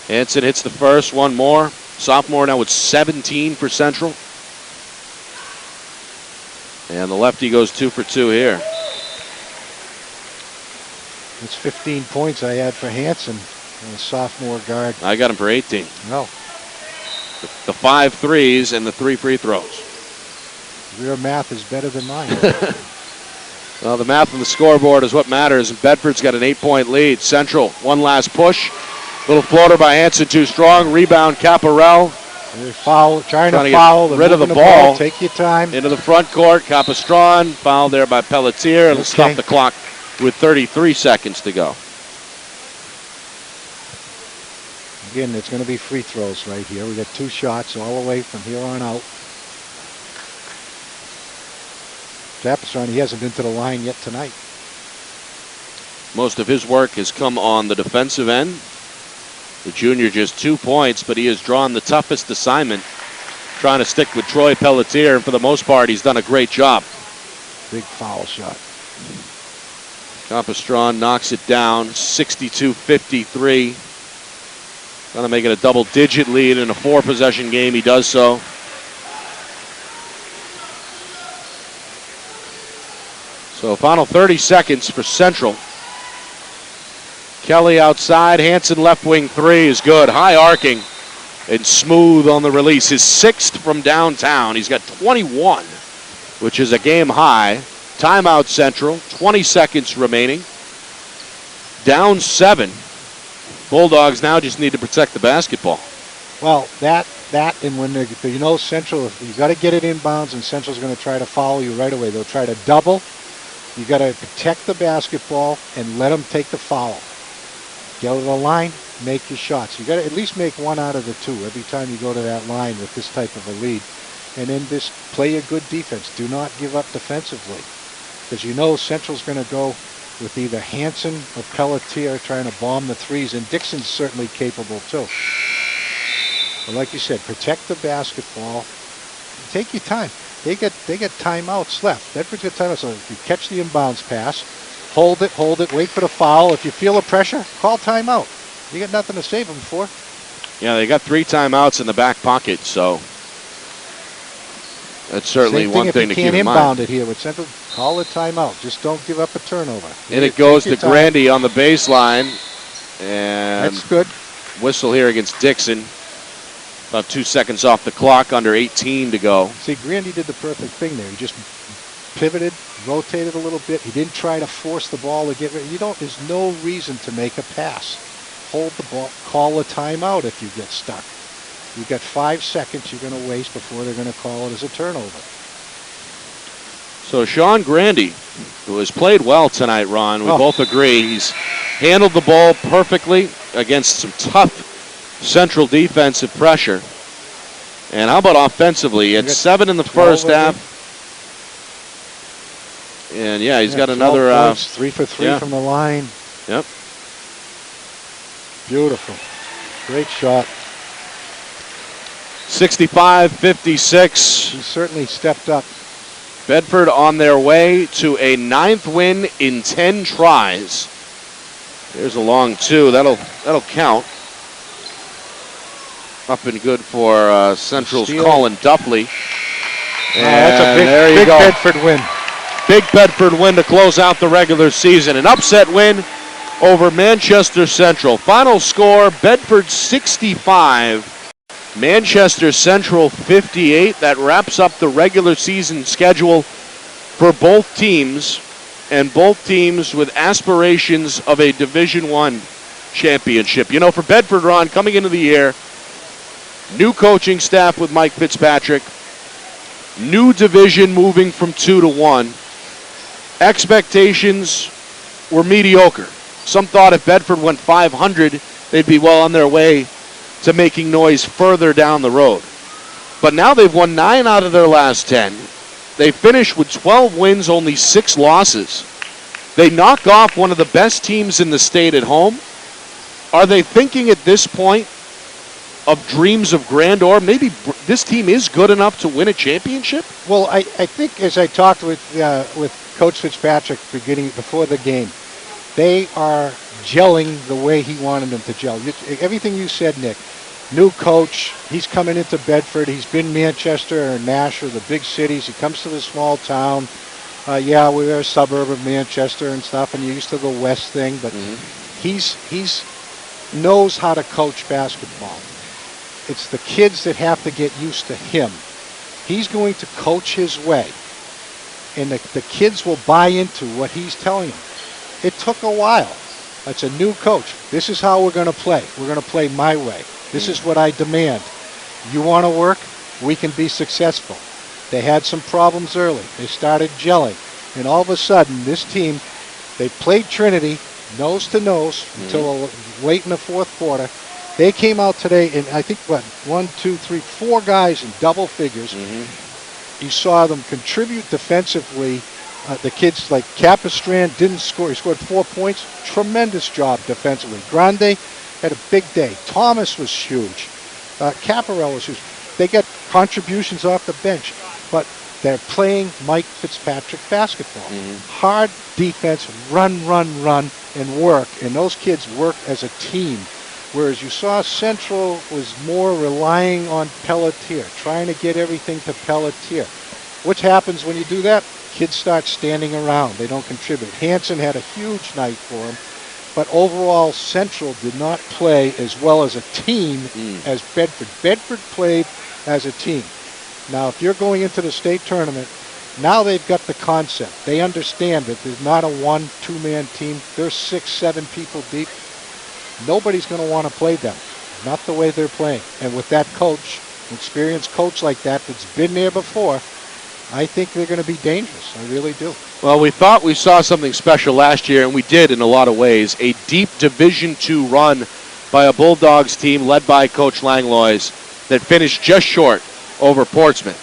[SPEAKER 2] Hansen hits the first, one more. Sophomore now with 17 for Central. And the lefty goes 2 for 2 here.
[SPEAKER 1] It's 15 points I had for Hansen, a sophomore guard.
[SPEAKER 2] I got him for 18.
[SPEAKER 1] No.
[SPEAKER 2] The 5 threes and the 3 free throws.
[SPEAKER 1] Your math is better than mine.
[SPEAKER 2] Well, the math on the scoreboard is what matters. And Bedford's got an 8-point lead. Central, one last push. Little floater by Hansen, too strong. Rebound, Caparel.
[SPEAKER 1] Trying to foul.
[SPEAKER 2] Get rid of the ball.
[SPEAKER 1] Take your time.
[SPEAKER 2] Into the front court. Capistran, foul there by Pelletier. It'll stop the clock with 33 seconds to go.
[SPEAKER 1] Again, it's going to be free throws right here. We got 2 shots all the way from here on out. Capistran, he hasn't been to the line yet tonight.
[SPEAKER 2] Most of his work has come on the defensive end. The junior just 2 points, but he has drawn the toughest assignment, trying to stick with Troy Pelletier, and for the most part, he's done a great job.
[SPEAKER 1] Big foul shot.
[SPEAKER 2] Capistran knocks it down, 62-53. Trying to make it a double-digit lead in a 4-possession game. He does so. So final 30 seconds for Central. Kelly outside. Hansen left wing 3 is good. High arcing and smooth on the release. His 6th from downtown. He's got 21, which is a game high. Timeout Central. 20 seconds remaining. Down 7. Bulldogs now just need to protect the basketball.
[SPEAKER 1] Well, that and when you know Central, you got to get it inbounds, and Central's going to try to follow you right away. They'll try to double. You got to protect the basketball and let them take the foul. Go to the line, make your shots. You got to at least make 1 out of the 2 every time you go to that line with this type of a lead. And then just play a good defense. Do not give up defensively. Because you know Central's going to go with either Hansen or Pelletier trying to bomb the 3s. And Dixon's certainly capable too. But like you said, protect the basketball. Take your time. They get timeouts left. Bedford's got timeouts. So if you catch the inbounds pass, hold it, wait for the foul. If you feel the pressure, call timeout. You got nothing to save them for.
[SPEAKER 2] Yeah, they got 3 timeouts in the back pocket, so that's certainly one thing to keep in mind.
[SPEAKER 1] If you can't inbound it here with Central, call a timeout. Just don't give up a turnover.
[SPEAKER 2] And it goes to Grandy on the baseline. And
[SPEAKER 1] that's good.
[SPEAKER 2] Whistle here against Dixon. About 2 seconds off the clock, under 18 to go.
[SPEAKER 1] See, Grandy did the perfect thing there. He just pivoted, rotated a little bit. He didn't try to force the ball to get rid. There's no reason to make a pass. Hold the ball, call a timeout if you get stuck. You've got 5 seconds you're going to waste before they're going to call it as a turnover.
[SPEAKER 2] So Sean Grandy, who has played well tonight, Ron, we both agree. He's handled the ball perfectly against some tough Central defensive pressure. And how about offensively? It's 7 in the first half. And yeah, he's got another
[SPEAKER 1] points, 3 for 3 from the line.
[SPEAKER 2] Yep.
[SPEAKER 1] Beautiful. Great shot.
[SPEAKER 2] 65-56.
[SPEAKER 1] He certainly stepped up.
[SPEAKER 2] Bedford on their way to a 9th win in 10 tries. There's a long 2. That'll count. Up and good for Central's Colin Duffley. And
[SPEAKER 1] that's a big Bedford win.
[SPEAKER 2] Big Bedford win to close out the regular season. An upset win over Manchester Central. Final score, Bedford 65, Manchester Central 58. That wraps up the regular season schedule for both teams, and both teams with aspirations of a Division I championship. You know, for Bedford, Ron, coming into the year, new coaching staff with Mike Fitzpatrick, new division moving from 2 to 1. Expectations were mediocre. Some thought if Bedford went 500, they'd be well on their way to making noise further down the road. But now they've won 9 out of their last 10. They finished with 12 wins, only 6 losses. They knock off one of the best teams in the state at home. Are they thinking at this point of dreams of grandeur? Maybe this team is good enough to win a championship?
[SPEAKER 1] Well, I think as I talked with Coach Fitzpatrick before the game, they are gelling the way he wanted them to gel. Everything you said, Nick. New coach, he's coming into Bedford. He's been Manchester or Nashua, the big cities. He comes to the small town. We're a suburb of Manchester and stuff, and you used to the West thing, but he's knows how to coach basketball. It's the kids that have to get used to him. He's going to coach his way, and the kids will buy into what he's telling them. It took a while. That's a new coach. This is how we're going to play. We're going to play my way. This is what I demand. You want to work? We can be successful. They had some problems early. They started gelling. And all of a sudden, this team, they played Trinity nose to nose until late in the fourth quarter. They came out today, and I think, 4 guys in double figures. You saw them contribute defensively. The kids like Capistrand didn't score. He scored 4 points. Tremendous job defensively. Grande had a big day. Thomas was huge. Caparella was huge. They got contributions off the bench, but they're playing Mike Fitzpatrick basketball. Hard defense, run, and work. And those kids work as a team. Whereas you saw Central was more relying on Pelletier, trying to get everything to Pelletier. What happens when you do that? Kids start standing around. They don't contribute. Hansen had a huge night for him. But overall, Central did not play as well as a team as Bedford. Bedford played as a team. Now, if you're going into the state tournament, now they've got the concept. They understand that there's not a 1-2-man team. They're 6-7 people deep. Nobody's going to want to play them. Not the way they're playing. And with that coach, an experienced coach like that that's been there before, I think they're going to be dangerous. I really do.
[SPEAKER 2] Well, we thought we saw something special last year, and we did in a lot of ways. A deep Division II run by a Bulldogs team led by Coach Langlois that finished just short over Portsmouth.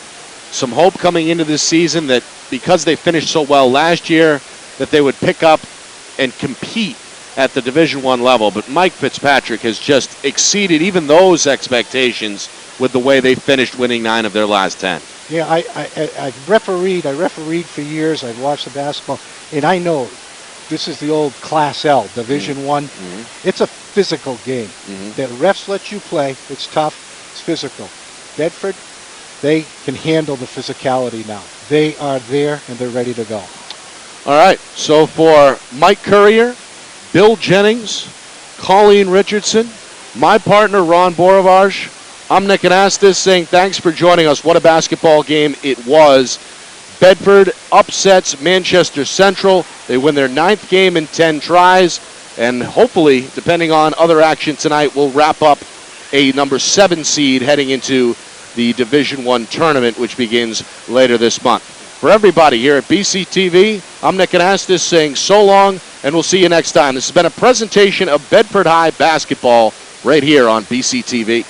[SPEAKER 2] Some hope coming into this season that because they finished so well last year, that they would pick up and compete at the Division I level, but Mike Fitzpatrick has just exceeded even those expectations with the way they finished winning 9 of their last 10.
[SPEAKER 1] Yeah, I've refereed. I refereed for years. I've watched the basketball, and I know this is the old Class L, Division I.
[SPEAKER 2] Mm-hmm.
[SPEAKER 1] It's a physical game.
[SPEAKER 2] Mm-hmm.
[SPEAKER 1] The refs let you play. It's tough. It's physical. Bedford, they can handle the physicality now. They are there, and they're ready to go.
[SPEAKER 2] All right, so for Mike Currier, Bill Jennings, Colleen Richardson, my partner Ron Beauribage, I'm Nick Anastos saying thanks for joining us. What a basketball game it was. Bedford upsets Manchester Central. They win their 9th game in 10 tries, and hopefully, depending on other action tonight, we'll wrap up a number 7 seed heading into the Division I tournament, which begins later this month. For everybody here at BCTV, I'm Nick Anastos saying so long, and we'll see you next time. This has been a presentation of Bedford High basketball right here on BCTV.